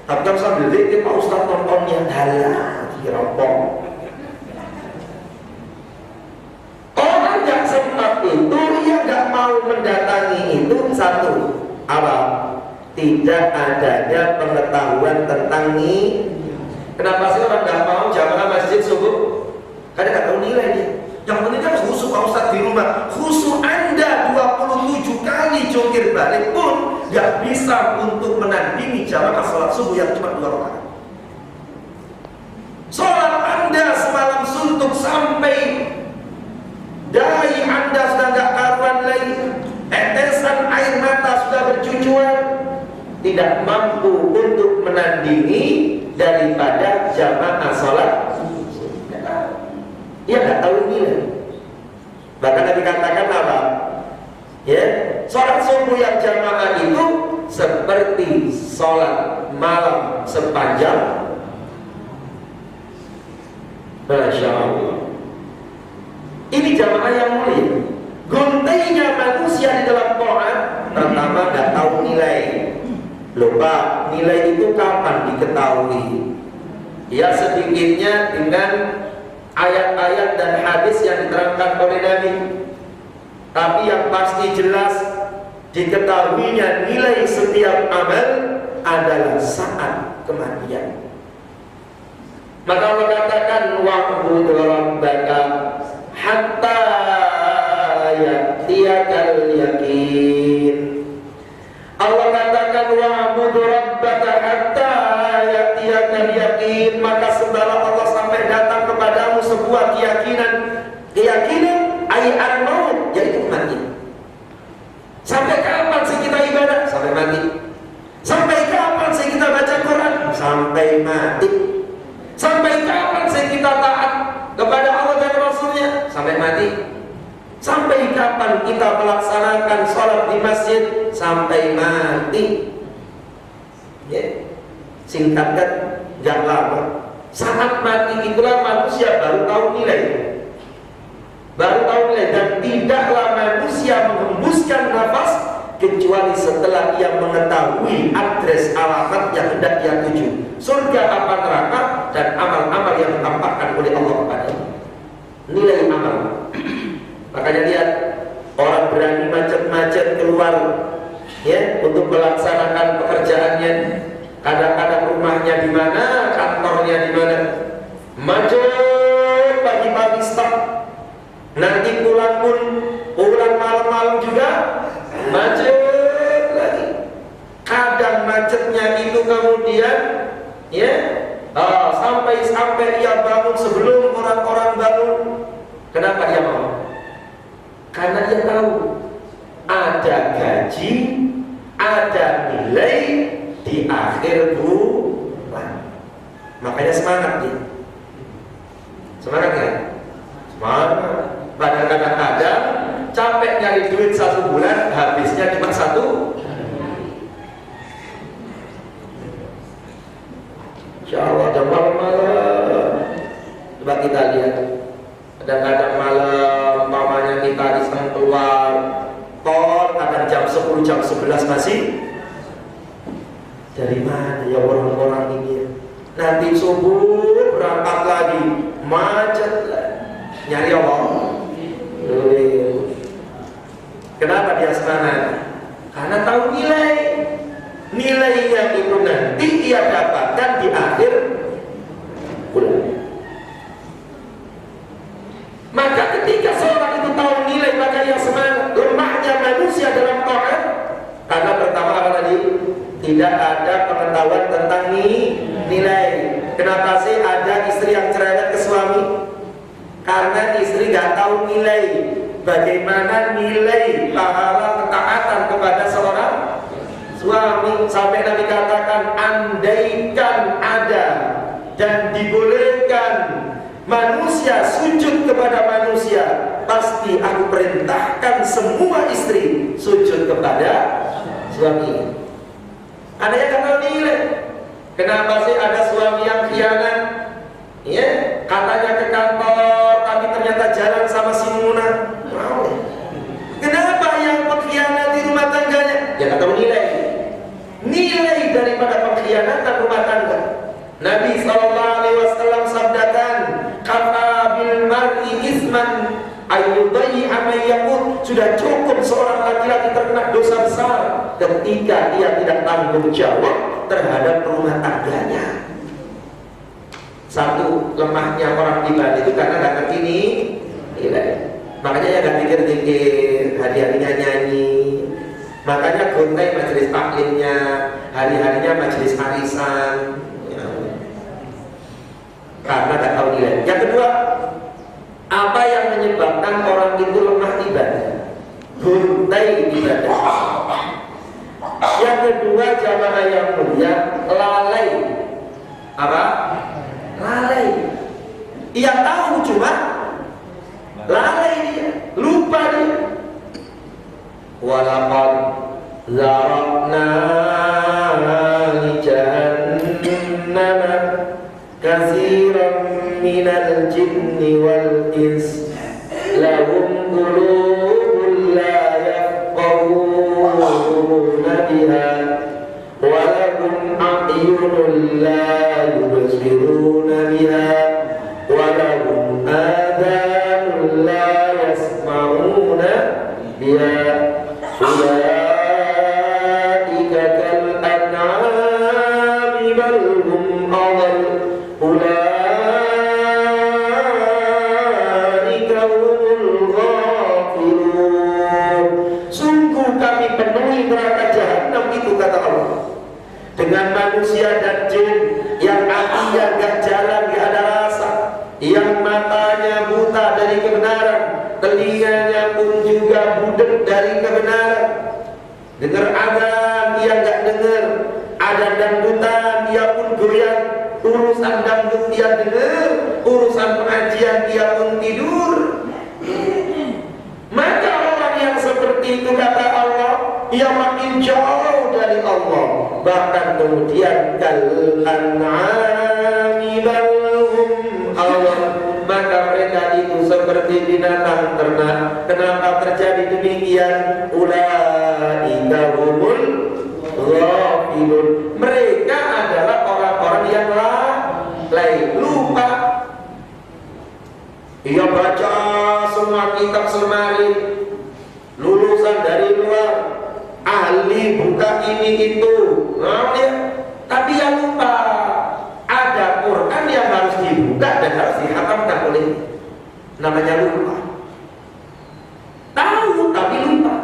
Tapi kan sambil zikir Pak Ustaz nontonnya dalam dirobong. Orang yang sempat itu ia gak mau mendatangi itu satu apa? Tidak adanya pengetahuan tentang ini. Kenapa sih orang gak mau jamaah masjid subuh? Karena gak tahu nilai dia. Yang penting kan khusyuk Pak Ustaz di rumah. Khusyuk Anda 27 kali jungkir balik pun gak bisa untuk menandingi jamaah sholat subuh yang cuma 2 rakaat. Sholat Anda semalam suntuk sampai dahi Anda sudah gak karuan lagi, tetesan air mata sudah bercucuran, tidak mampu untuk menandingi daripada jamaah sholat. Dia tidak tahu nilai. Bahkan Nabi katakan apa? Ya, sholat subuh yang jamaah itu seperti sholat malam sepanjang. Masya Allah. Ini jamaah yang mulia. Gontainya manusia di dalam Quran, pertama tidak tahu nilai. Lupa nilai itu kapan diketahui? Ya sedikitnya dengan ayat-ayat dan hadis yang diterangkan oleh Nabi. Tapi yang pasti jelas diketahuinya nilai setiap amal adalah saat kematian. Maka Allah katakan wa'bud rabbaka hatta ya'tiyakal yakin. Allah katakan wa'bud rabbaka hatta ya'tiyakal yakin. Maka sembahlah Allah sampai datang kepadamu sebuah keyakinan. Keyakinan ay al-maut, yaitu mati. Sampai kapan sih kita ibadah? Sampai mati. Sampai kapan sih kita baca Quran? Sampai mati. Sampai kapan sih kita taat kepada Allah dan Rasulnya? Sampai mati. Sampai kapan kita melaksanakan sholat di masjid? Sampai mati. Ya. Singkatkan, gak lama. Saat mati itulah manusia baru tahu nilai. Baru tahu nilai. Dan tidaklah manusia menghembuskan nafas kecuali setelah ia mengetahui adres alamat yang hendak dia tuju, surga apa neraka, dan amal-amal yang ditampakkan oleh Allah kepadanya. Nilai amal. Makanya lihat orang berani macet-macet keluar ya untuk melaksanakan pekerjaannya. Kadang-kadang rumahnya di mana, kantornya di mana. Macet pagi-pagi kemudian ya sampai ia bangun sebelum orang-orang bangun. Kenapa dia mau? Karena dia tahu ada gaji, ada nilai di akhir bulan. Makanya semangat dia. Semangat ya? Semangat. Padahal kadang-kadang capek nyari duit 1 bulan, habisnya cuma 1. Insya Allah jam malam-malam. Coba kita lihat. Kadang-kadang malam, mamanya kita iseng keluar tol, kadang jam 10, jam 11 masih. Dari mana ya orang-orang ini? Nanti subuh berangkat lagi, macet lagi. Nyari Allah. Kenapa dia semangat? Karena tahu nilai yang itu nanti ia dapatkan di akhir bulan. Maka ketika seorang itu tahu nilai, maka ia semangat. Lemahnya manusia dalam taat karena pertama apa tadi? Tidak ada pengetahuan tentang nilai. Kenapa sih ada istri yang cerewet ke suami? Karena istri nggak tahu nilai. Bagaimana nilai pahala ketaatan kepada seorang suami. Sampai Nabi katakan, andaikan ada dan dibolehkan manusia sujud kepada manusia, pasti aku perintahkan semua istri sujud kepada suami. Ada yang nggak tahu nilai. Kenapa sih ada suami yang khianat? Ya, katanya ke kantor, tapi ternyata jalan sama si Muna. Kenapa yang pengkhianat di rumah tangganya? Dia nggak tahu nilai daripada pengkhianatan rumah tangga. Nabi SAW sabdakan, kafa bil mar'i isman ayyudayyi'a man yaqut. Sudah cukup seorang laki-laki terkena dosa besar ketika dia tidak tanggung jawab terhadap rumah tangganya. Satu, lemahnya orang ibadah itu karena nggak ngerti nilai. Makanya ya nggak pikir-pikir, hari-harinya nyanyi. Makanya gontai majelis taklimnya, hari-harinya majelis arisan. Karena nggak tahu nilai. Yang kedua, apa yang menyebabkan orang itu lemah ibadah? Gontai ibadah. Yang kedua, jamaah yang mulia, lalai. Apa? Lalai. Ia tahu cuma lalai dia, lupa dia. Walaqad zara'na li jahannama katsiran minal jinni wal ins lahum qulubun la yafqahuna biha wa lahum a'yunun la yubsiruna biha wa lahum adhanun la yasma'una biha ulaika kal an'ami bal hum adall ulaika humul ghafilun. Sungguh kami penuhi neraka jahanam itu, kata Allah, dengan manusia dan jin yang hatinya gak jalan, gak ada rasa, yang matanya buta dari kebenaran, telinganya pun juga budek dari kebenaran. Dengar adzan dia gak dengar, ada dangdutan dia pun goyang, urusan dangdut dia dengar, urusan pengajian dia pun tidur. Maka orang yang seperti itu, kata Allah, ia makin jauh dari Allah. Bahkan kemudian kal an'ami bal hum adall. Maka mereka itu seperti binatang ternak. Kenapa terjadi demikian? Ulaika humul ghafilun. Mereka adalah orang-orang yang lalai, lupa. Ia baca semua kitab semari, lulusan dari luar, ahli buka ini itu, tapi yang lupa ada Quran yang harus dibuka dan harus dihatamkan oleh, namanya lupa. Tahu tapi lupa.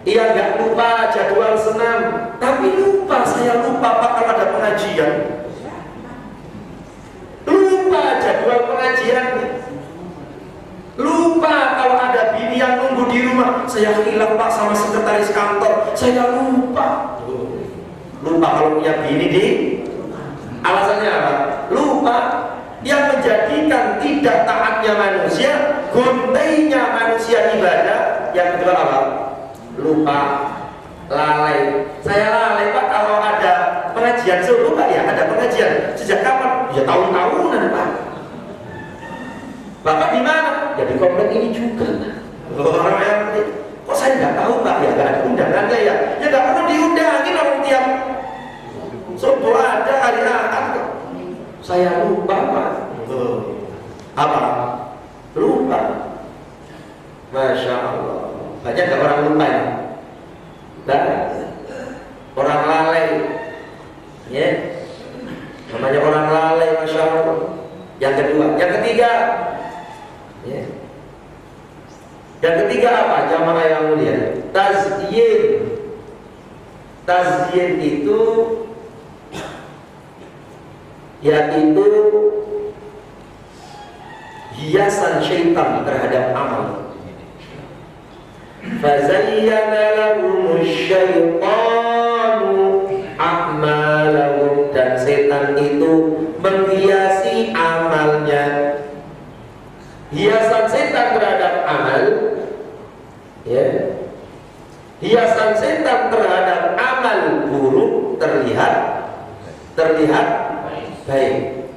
Ia nggak lupa jadwal senam, tapi lupa lupa Pak kalau ada pengajian. Lupa jadwal pengajian. Lupa kalau ada bini yang nunggu di rumah. Saya hilang Pak sama sekretaris kantor. Saya lupa. Lupa kalau punya bini di. Alasannya apa? Lupa. Yang menjadikan tidak taatnya manusia, gontainya manusia ibadah. Yang kedua apa? Lupa, lalai. Saya lalai Pak kalau ada pengajian. Suruh Pak ya, ada pengajian. Sejak kapan? Ya tahun-tahunan Pak. Bapak di mana? Ya di komplek ini juga. Orang yang kok saya nggak tahu Pak? Ya nggak ada undangannya ya. Ya nggak pernah diundangin orang tiap subuh ada hari Ahad. Saya lupa Pak. Apa? Lupa. Masya Allah. Banyak gak orang lupa ya? Banyak. Orang lalai. Ya. Namanya orang lalai, Masya Allah. Yang kedua. Yang ketiga. Ya. Yang ketiga apa? Jamaah yang mulia. Tazyin. Tazyin itu yaitu hiasan syaitan terhadap amal. Fazayyana lahumus syaitanu a'malahum, dan setan itu menghiasi amalnya. Hiasan setan terhadap amal, ya. Hiasan setan terhadap amal buruk terlihat baik,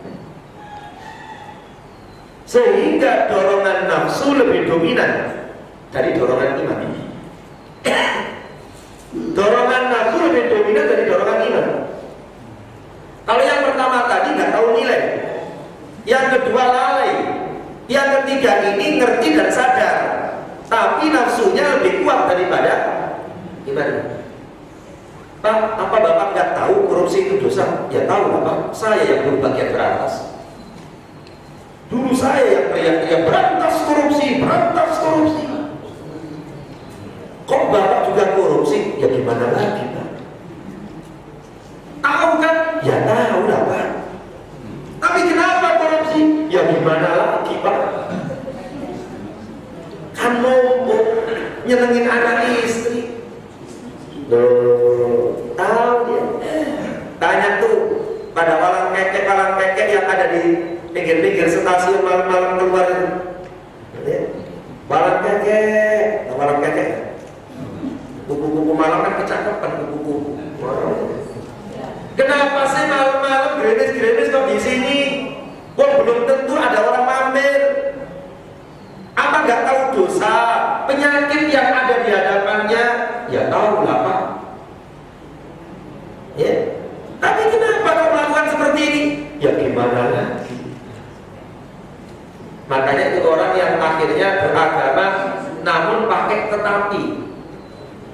sehingga dorongan nafsu lebih dominan dari dorongan iman. Dorongan nafsu lebih dominan dari dorongan iman. Kalau yang pertama tadi nggak tahu nilai, yang kedua lalai, yang ketiga ini ngerti dan sadar, tapi nafsunya lebih kuat daripada iman. Pak, apa Bapak nggak tahu korupsi itu dosa? Ya tahu Bapak, saya yang dulu bagian beratas. Dulu saya yang teriak-teriak berantas korupsi, berantas korupsi. Kok Bapak juga korupsi? Ya gimana lagi Pak? Tahu kan? Ya tahu lah Pak. Tapi kenapa korupsi? Ya gimana lagi Pak? Kan mau nyenengin anak istri. Loh, tahu dia. Tanya tuh pada walang kekek yang ada di pinggir-pinggir stasiun malam-malam keluar itu. Walang kekek. Buku-buku malam kan kecakapan buku-buku. Kenapa sih malam-malam gerimis kok di sini? Kok belum tentu ada orang mampir? Apa nggak tahu dosa penyakit yang ada di hadapannya? Ya tahu lah Pak. Ya. Tapi kenapa kau melakukan seperti ini? Ya gimana lagi? Makanya itu orang yang akhirnya beragama namun pakai tetapi.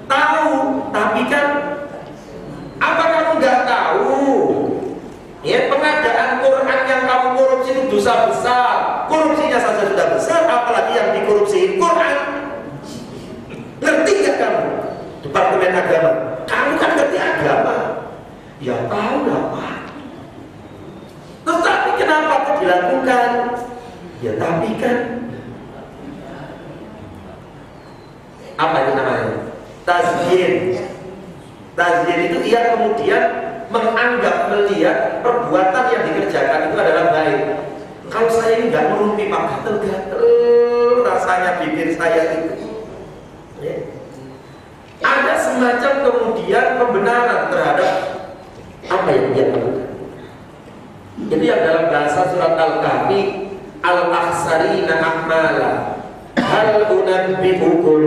Tahu, tapi kan apa kamu nggak tahu? Ya, pengadaan Quran yang kamu korupsi itu dosa besar. Korupsinya saja sudah besar, apalagi yang dikorupsi Quran. Ngerti nggak kamu? Departemen Agama, kamu kan ngerti agama. Ya tahu lah Pak. Tetapi kenapa kok dilakukan? Ya tapi kan apa itu namanya? Tazyin. Tazyin itu ia kemudian menganggap, melihat perbuatan yang dikerjakan itu adalah baik. Kalau saya ini nggak merumpi Pak, gatel-gatel rasanya bibir saya itu. Ya. Ada semacam kemudian pembenaran terhadap apa yang dia lakukan. Itu yang dalam bahasa surat Al-Kahfi, al-akhsarina a'mala hal unabbi'ukum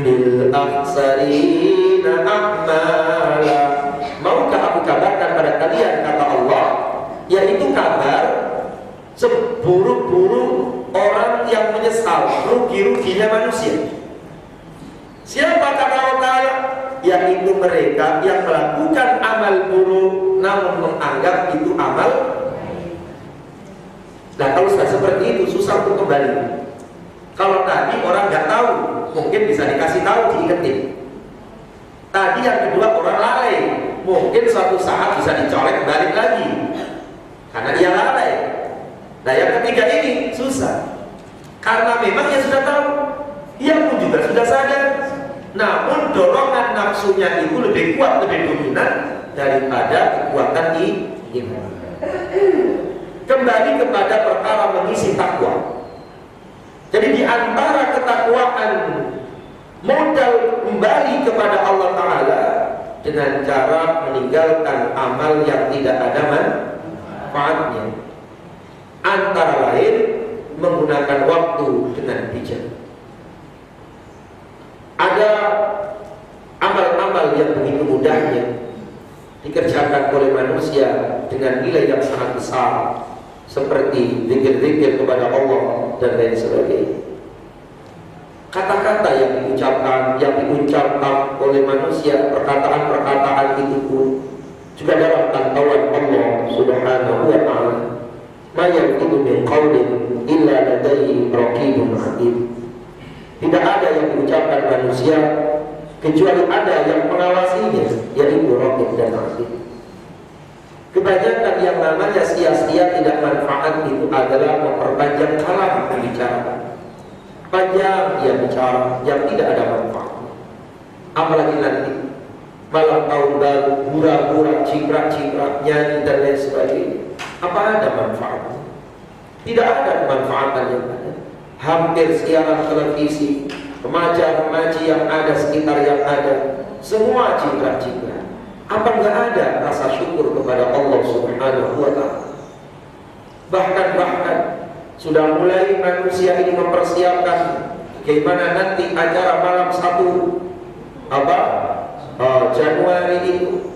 bil akhsarina a'mala. Maukah aku kabarkan pada kalian, kata Allah, yaitu kabar seburuk-buruk orang yang menyesal, rugi-ruginya manusia. Siapa kata Allah? Yaitu mereka yang melakukan amal buruk namun menganggap itu amal. Nah kalau sudah seperti itu susah untuk kembali. Kalau tadi orang nggak tahu, mungkin bisa dikasih tahu, diingetin. Tadi yang kedua orang lalai, mungkin suatu saat bisa dicolek balik lagi karena dia lalai. Nah yang ketiga ini susah karena memang dia sudah tahu, dia pun juga sudah sadar, namun dorongan nafsunya itu lebih kuat, lebih dominan daripada kekuatan iman. Kembali kepada perkara mengisi takwa. Jadi di antara ketakwaan, modal kembali kepada Allah Ta'ala dengan cara meninggalkan amal yang tidak ada manfaatnya, antara lain menggunakan waktu dengan bijak. Ada amal-amal yang begitu mudahnya dikerjakan oleh manusia dengan nilai yang sangat besar, seperti zikir-zikir kepada Allah dan lain sebagainya. Kata-kata yang diucapkan oleh manusia, perkataan-perkataan itu pun juga dalam pantauan Allah Subhanahu wa ta'ala. Ma yalfidu min qawlin illa ladayhi raqibun atid. Tidak ada yang diucapkan manusia kecuali ada yang mengawasinya, yaitu raqib dan atid. Kebanyakan yang namanya sia-sia tidak manfaat itu adalah memperpanjang kalam pembicaraan. Panjang dia bicara yang tidak ada manfaat. Apalagi nanti malam tahun baru, hura-hura, cikrak-cikrak, nyanyi dan lain sebagainya. Apa ada manfaat? Tidak ada kemanfaatan yang ada. Hampir siaran televisi, remaja-remaji yang ada, sekitar yang ada, semua cikrak-cikrak. Apa enggak ada rasa syukur kepada Allah Subhanahu wa ta'ala? Bahkan sudah mulai manusia ini mempersiapkan bagaimana nanti acara malam 1 Januari itu,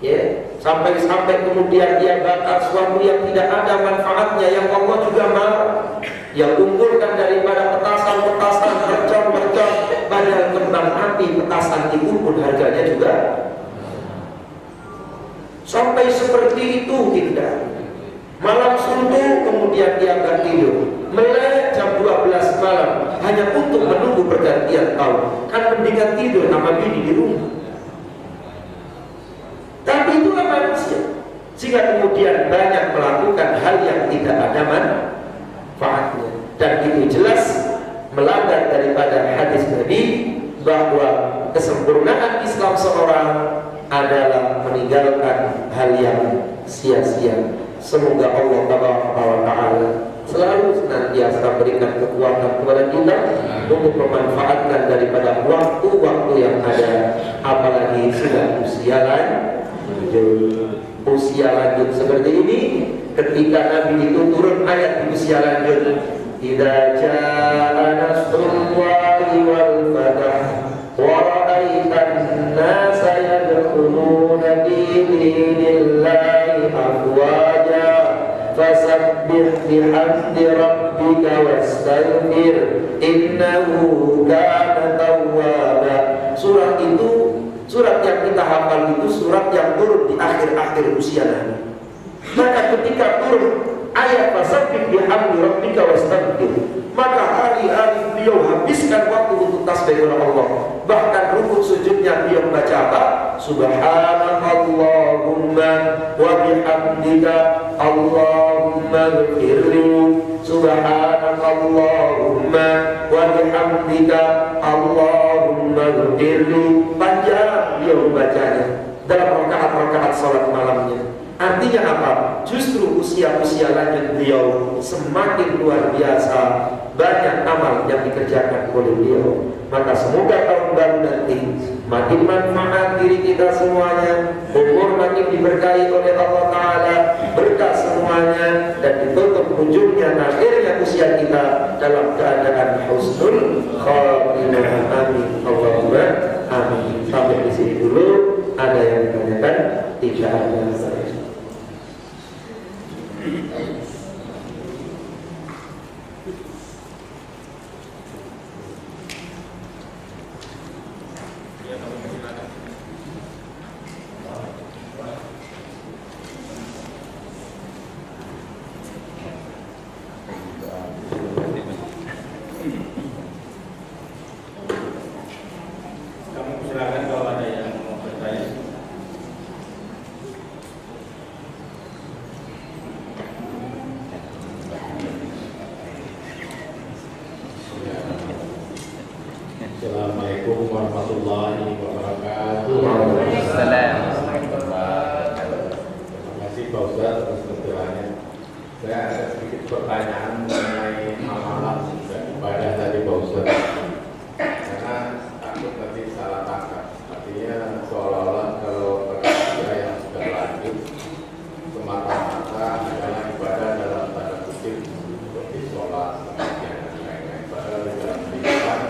ya, sampai kemudian dia bakar sesuatu yang tidak ada manfaatnya, yang Allah juga marah. Yang kumpulkan daripada petasan-petasan, mercon-mercon, padahal kembang api petasan itu pun harganya juga sampai seperti itu. Tidak, malam suntuk kemudian dia nggak tidur, melek jam 12 malam hanya untuk menunggu pergantian tahun. Kan mendingan tidur sama bini di rumah. Tapi itulah manusia, sehingga kemudian banyak melakukan hal yang tidak ada manfaatnya, dan itu jelas melanggar daripada hadis Nabi bahwa kesempurnaan Islam seorang adalah meninggalkan hal yang sia-sia. Semoga Allah Ta'ala selalu senantiasa berikan kekuatan kepada kita untuk memanfaatkan daripada waktu-waktu yang ada, apalagi sudah usia lanjut seperti ini. Ketika Nabi itu turun ayat di usia lanjut, idza jaa nasrullahi wal fath wa ra'aitan nasa yadkhuluna fi dinillahi afwaja fasabbih bihamdi rabbika wastaghfir innahu kana tawwaba. Surat itu, surat yang kita hafal itu surat yang turun di akhir-akhir usia Nabi. Maka ketika turun ayat fasabbih bihamdi rabbika wastaghfir, maka hari-hari beliau habiskan waktu untuk tasbih kepada Allah. Bahkan rukuk sujudnya beliau membaca apa? Subhanallahumma wa bihamdika Allahumma ghfirli. Subhanallahumma wa bihamdika Allahumma ghfirli. Panjang beliau membacanya dalam rakaat-rakaat salat malamnya. Artinya apa? Justru usia-usia lanjut beliau semakin luar biasa banyak amal yang dikerjakan oleh beliau. Maka semoga tahun baru nanti makin manfaat diri kita semuanya, umur makin diberkahi oleh Allah Ta'ala, berkah semuanya, dan ditutup ujungnya akhirnya usia kita dalam keadaan husnul khatimah. Amin Allahumma amin. Sampai di sini dulu. Ada yang ditanyakan? Tidak ada. Assalamualaikum warahmatullahi wabarakatuh. Assalamualaikum. Terima kasih Pak Ustadz atas penjelasannya. Saya ada sedikit pertanyaan mengenai amalan dan ibadah tadi Pak Ustadz. Karena takut nanti salah tangkap. Artinya seolah-olah kalau manusia yang sudah lanjut semata-mata adalah ibadah dalam tanda kutip seperti sholat, dan lain-lain. Padahal di dalam kehidupan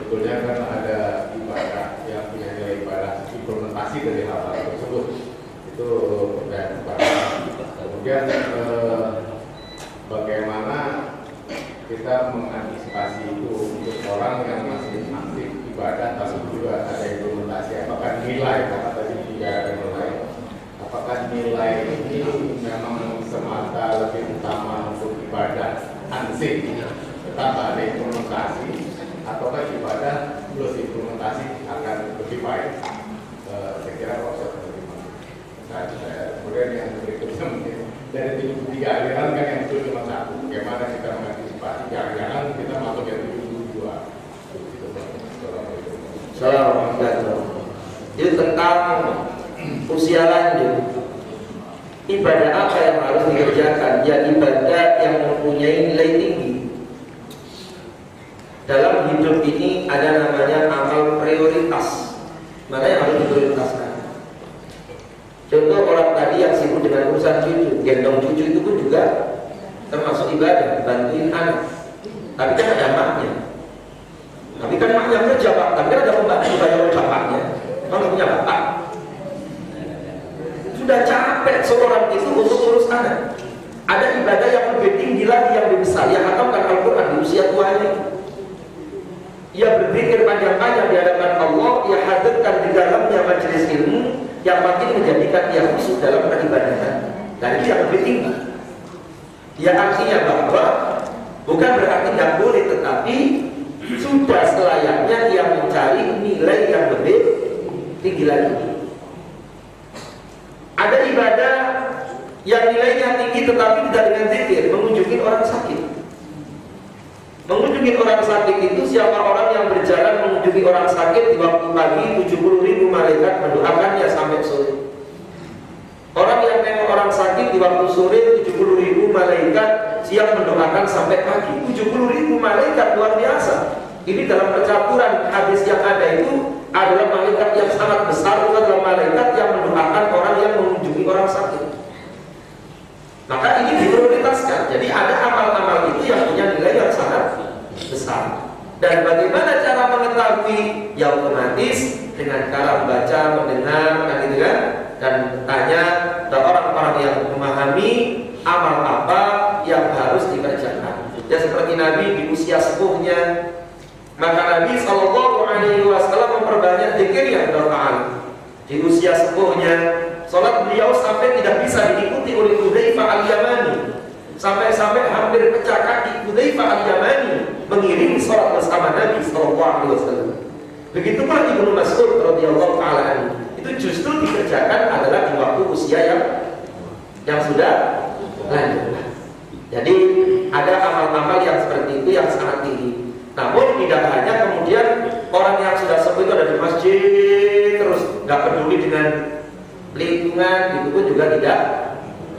sebetulnya kan ada ibadah yang punya nilai ibadah, implementasi dari hal-hal tersebut itu terkait ibadah. Kemudian bagaimana kita mengantisipasi itu untuk orang yang masih aktif ibadah tapi juga ada implementasi, apakah nilai, karena tadi juga ada nilai, apakah nilai ini memang semata lebih utama untuk ibadah ansih tetap ada implementasi, ataukah ibadah plus implementasi akan lebih baik? Saya kira proses bagaimana. Nah, kemudian yang berikutnya mungkin dari 73 aliran kan yang itu cuma satu. Bagaimana kita mengantisipasi jangan-jangan kita masuk yang 72. Assalamualaikum. Itu tentang usia lanjut. Ibadah apa yang harus dikerjakan? Ya ibadah yang mempunyai nilai tinggi. Dalam hidup ini ada namanya amal prioritas. Mana yang harus diprioritaskan? Contoh orang tadi yang sibuk dengan urusan cucu, gendong cucu itu pun juga termasuk ibadah, bantuin anak. Tapi kan ada maknya. Tapi kan maknya kerja Pak, tapi kan ada pembantu bayar oleh bapaknya. Memang punya bapak. Sudah capek seorang itu untuk urus anak. Ada ibadah yang lebih tinggi lagi, yang lebih besar. Yang hatamkan Al-Quran di usia tuanya. Ia berpikir panjang-panjang di hadapan Allah. Ia hadirkan di dalamnya majelis ilmu yang makin menjadikan dia khusyuk dalam peribadatan. Dan itu yang lebih tinggi. Ya artinya bahwa bukan berarti tidak boleh, tetapi sudah selayaknya dia mencari nilai yang lebih tinggi lagi. Ada ibadah yang nilainya tinggi tetapi tidak dengan zikir, mengunjungi orang sakit. Mengunjungi orang sakit itu siapa orang yang berjalan mengunjungi orang sakit di waktu pagi 70.000 malaikat mendoakannya sampai sore. Orang yang nengok orang sakit di waktu sore 70.000 malaikat siap mendoakan sampai pagi. 70.000 malaikat luar biasa. Ini dalam percaturan hadis yang ada itu adalah malaikat yang sangat besar, itu adalah malaikat yang mendoakan orang yang mengunjungi orang sakit. Maka ini diprioritaskan. Jadi ada amal-amal itu yang punya nilai yang sangat besar. Dan bagaimana cara mengetahui? Ya otomatis dengan cara membaca, mendengar, kan gitu kan? Dan tanya ke orang-orang yang memahami amal apa yang harus dikerjakan. Ya seperti Nabi di usia sepuhnya, maka Nabi SAW memperbanyak zikirnya doa. Di usia sepuhnya, sholat beliau sampai tidak bisa diikuti oleh Hudzaifah al-Yamani. Sampai-sampai hampir pecah kaki Hudzaifah al-Yamani mengiringi sholat bersama Nabi SAW. Begitu pula Ibnu Mas'ud radhiyallahu ta'ala anhu. Itu justru dikerjakan adalah di waktu usia yang sudah lanjut. Jadi ada amal-amal yang seperti itu yang sangat tinggi. Namun tidak hanya kemudian orang yang sudah sepuh itu ada di masjid terus nggak peduli dengan lingkungan, itu pun juga tidak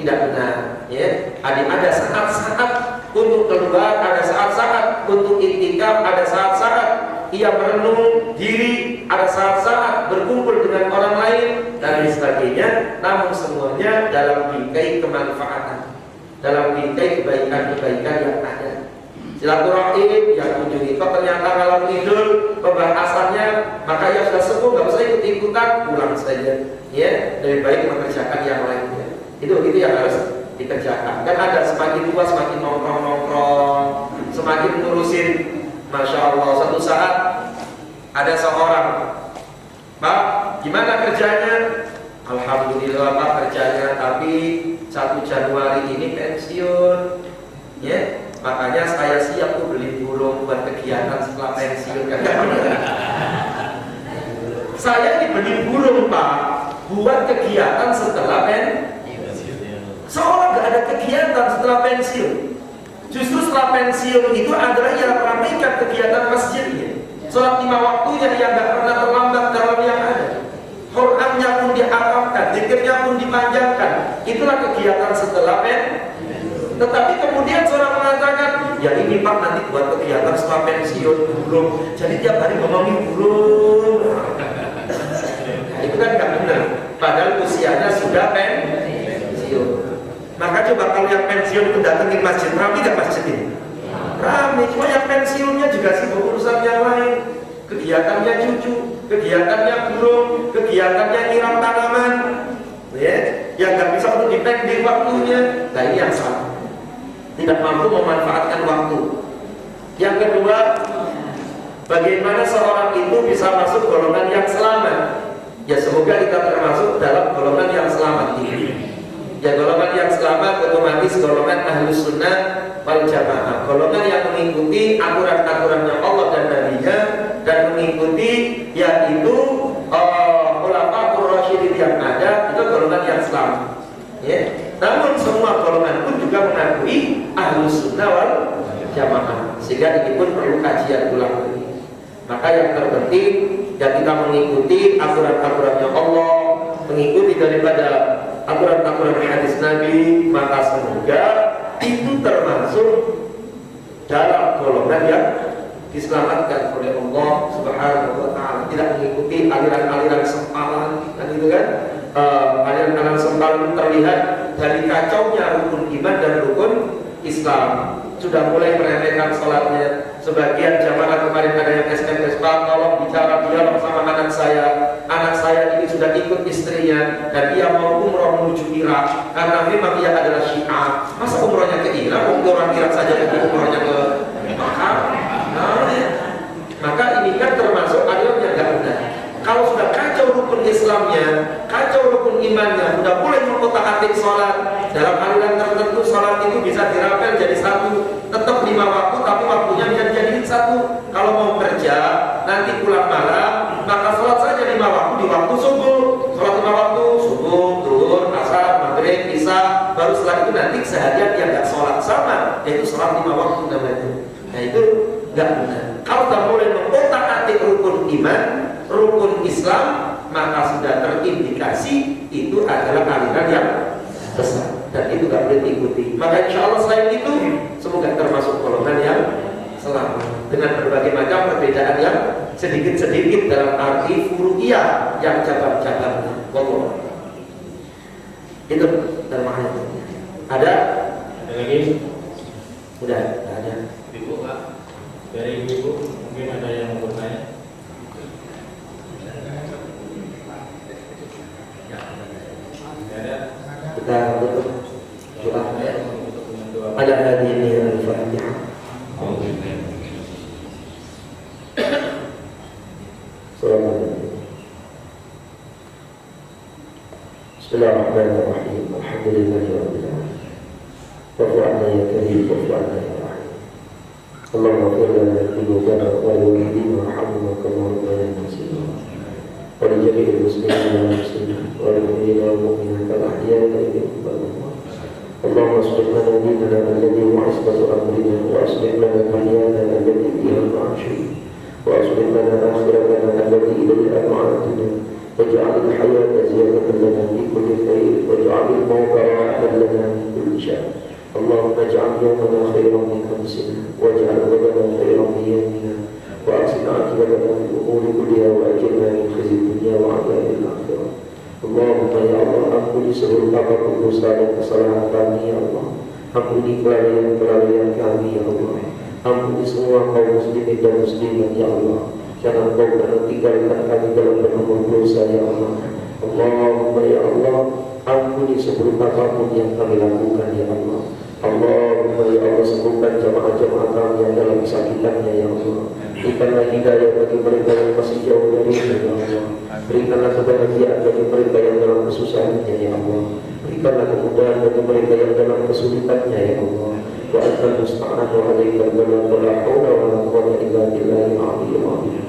benar. Ya, ada saat-saat untuk keluar, ada saat-saat untuk iktikaf, ada saat-saat ia merenung diri, ada saat-saat berkumpul dengan orang lain dan lain sebagainya. Namun semuanya dalam bingkai kemanfaatan, dalam bingkai kebaikan-kebaikan yang ada. Silaturahim yang kunjungi, kok ternyata malam tidur pembahasannya, maka yang sudah sepuh nggak usah ikut-ikutan, pulang saja. Ya, lebih baik mengerjakan yang lainnya. Itu yang harus dikerjakan. Kan ada semakin tua semakin nongkrong, semakin ngurusin. Masya Allah, satu saat ada seorang, Pak, gimana kerjanya? Alhamdulillah Pak kerjanya, tapi 1 Januari ini pensiun. Ya, makanya saya siap tuh beli burung buat kegiatan setelah pensiun. Saya dibeli burung Pak buat kegiatan setelah pensiun. Seolah gak ada kegiatan setelah pensiun. Justru setelah pensiun itu adalah yang meramaikan kegiatan masjidnya. Sholat 5 waktunya yang gak pernah terlambat dalam yang ada. Qurannya pun diharapkan, zikirnya pun dipanjangkan. Itulah kegiatan setelah Tetapi kemudian seorang mengatakan, ya ini Pak nanti buat kegiatan setelah pensiun belum. Jadi tiap hari ngomongin belum. Nah, itu kan gak benar. Padahal usianya sudah pensiun. Maka coba kalau yang pensiun itu datengin masjid, ramai gak masjid ini? Ramai. Cuma yang pensiunnya juga sibuk urusan yang lain. Kegiatannya cucu, kegiatannya burung, kegiatannya nyiram tanaman, ya, yang nggak bisa untuk dipending waktunya. Nah ini yang salah. Tidak mampu memanfaatkan waktu. Yang kedua, bagaimana seorang itu bisa masuk golongan yang selamat? Ya semoga kita termasuk dalam golongan yang selamat ini. Ya golongan yang selamat otomatis golongan Ahlus Sunnah wal Jamaah, golongan yang mengikuti aturan-aturannya Allah dan Nabi-Nya dan mengikuti yaitu Khulafaur Rasyidin yang ada, itu golongan yang selamat. Ya. Namun semua golongan pun juga mengakui Ahlus Sunnah wal Jamaah, sehingga ini pun perlu kajian ulang lagi. Maka yang terpenting ya kita mengikuti aturan-aturannya Allah, mengikuti daripada aturan-aturan hadis Nabi, maka semoga itu termasuk dalam golongan yang diselamatkan oleh Allah Subhanahu wa Ta'ala. Tidak mengikuti aliran-aliran sempalan, kan itu kan? Aliran-aliran sempalan terlihat dari kacaunya rukun iman dan rukun Islam. Sudah mulai meremehkan sholatnya. Sebagian jamaah kemarin ada yang SMS, Pak tolong bicara dialog sama anak saya ini sudah ikut istrinya dan dia mau umroh menuju Irak karena memang dia adalah Syiah. Masa umrohnya ke Irak? Orang Irak saja pergi umrohnya ke Mekah. Maka ini kan termasuk aliran yang gak benar. Kalau sudah kacau rukun Islamnya, kacau rukun imannya, sudah mulai mengotak-atik sholat. Dalam aliran tertentu sholat itu bisa dirapel jadi satu, tetap 5 waktu tapi waktunya bisa jadi satu. Kalau mau kerja nanti pulang malam, maka sholat saja 5 waktu di waktu subuh. Sholat 5 waktu subuh, zuhur, asar, maghrib, isya. Baru setelah itu nanti seharian dia nggak sholat sama, yaitu sholat 5 waktu namanya. Nah itu nggak benar. Kalau kita mulai mengotak-atik rukun iman, rukun Islam, maka sudah terindikasi itu adalah aliran yang besar dan itu gak boleh diikuti. Maka insya Allah selain itu semoga termasuk golongan yang selamat dengan berbagai macam perbedaan yang sedikit-sedikit dalam arti furu'iyah yang cabang-cabangnya. Wallah. Itu termahal. Ada lagi? Udah, ada. Ibu Pak, dari Ibu mungkin ada yang mau bertanya? Kita tutup doa. Ada hadirin al-Fatihah. Bismillahirrahmanirrahim. Alhamdulillahirabbil alamin. Wa'fu 'anna ya karim, wa'fu 'anna ya rahim. Allahumma ighfir lana dhunubana wa liwalidina warhamhum kama rabbayana shaghira. Wa li jami'il muslimina wal muslimat wal mu'minina wal mu'minat al-ahya'i minhum wal amwat. Allahumma aslih lana dinana alladhi huwa 'ismatu amrina wa aslih lana dunyana allati fiha ma'ashina wa aslih lana akhiratana allati ilayha ma'aduna waj'al al-hayata ziyadatan lana fi kulli khair waj'al al-mauta rahatan lana min kulli syarr. Allahumma ij'al yawmana khairan min amsina waj'al ghadana khairan min yawmina wa ahsin 'aqibatana fil umuri kulliha wa ajirna min khizyi dunya wa 'adzabil akhirah. Allahumma ya Allah, ampuni seluruh apapun dosa dan kesalahan kami ya Allah. Ampuni kelalaian kami ya Allah. Ampuni semua kaum muslimin dan muslimat ya Allah. Jangan kau pernah tinggalkan kami dalam bernomor dosa ya Allah. Allahumma ya Allah, ampuni seluruh apapun yang kami lakukan ya Allah. Allahumma ya Allah, sembuhkan jamaah-jamaah kami yang dalam kesakitannya ya Allah. Berikanlah hidayah bagi mereka yang masih jauh darimu ya Allah. Berikanlah kebahagiaan bagi mereka yang dalam kesusahannya ya Allah. Berikanlah kemudahan bagi mereka yang dalam kesulitannya ya Allah. Wa antal musta'an wa alaikal balagh wa la haula wa la quwwata illa billahil aliyyil azim.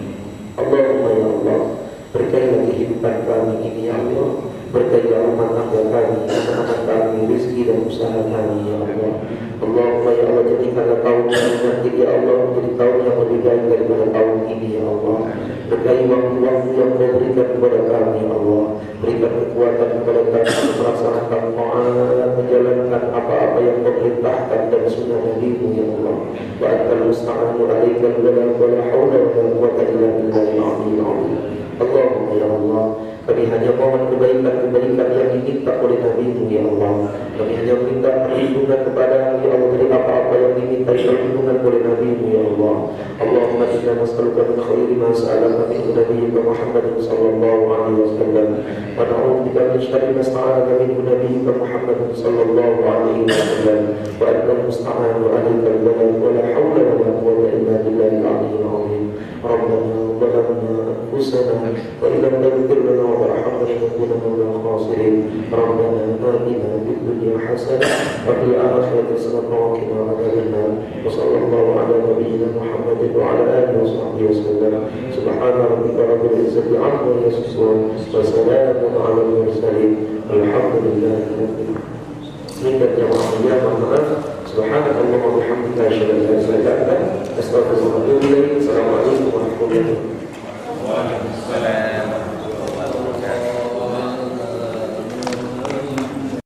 Allahumma ya Allah, berkailah kehidupan kami ini ya Allah. Berkailah rumah tangga kami, anak-anak kami, rezeki dan usaha kami ya Allah. Allahumma ya Allah, jadikanlah tahun yang nanti ya Allah menjadi tahun yang lebih baik daripada tahun ini ini ya Allah. Berkahi waktu-waktu yang Kau berikan kepada kami ya Allah. Berikan kekuatan kepada kami untuk melaksanakan ta'at, menjalankan apa-apa yang Kau perintahkan dan sunnah Nabi-Mu ya Allah. Wa antal musta'anu alaikal wala hawla wa la quwwata illa billahil aliyyil azim. Allahumma ya Allah, kami hanya mohon kebaikan-kebaikan yang diminta oleh Nabi-Mu ya Allah. Kami hanya minta perlindungan kepada-Mu ya Allah dari apa-apa yang diminta perlindungan oleh Nabi-Mu ya Allah. Allahumma inna nas'aluka min khairi ma sa'alaka minhu nabiyyuka Muhammadin sallallahu alaihi wasallam wa na'udzubika min syarri ma sta'alaka minhu nabiyyuka Muhammadin sallallahu alaihi wasallam wa antal musta'anu 'alaikal balagh wa la hawla wa la quwwata illa billahil aliyyil azim. Rabbana zalamna anfusana wa illam taghfir lana wa tarhamna lanakunanna minal khasirin. Rabbana atina fid dunya hasanah wa fil akhirati hasanah wa qina adzabannar. Wa sallallahu ala nabiyyina Muhammadin wa ala alihi wa sahbihi wasallam. Subhana rabbika rabbil izzati amma yasifun wa salamun ala al-mursalin. Alhamdulillahi rabbil alamin. Minta jamaah maaf. Subhanallah wa bihamdika asyhadu an la ilaha illa anta astaghfiruka wa atubu ilaik. Assalamualaikum warahmatullahi wabarakatuh.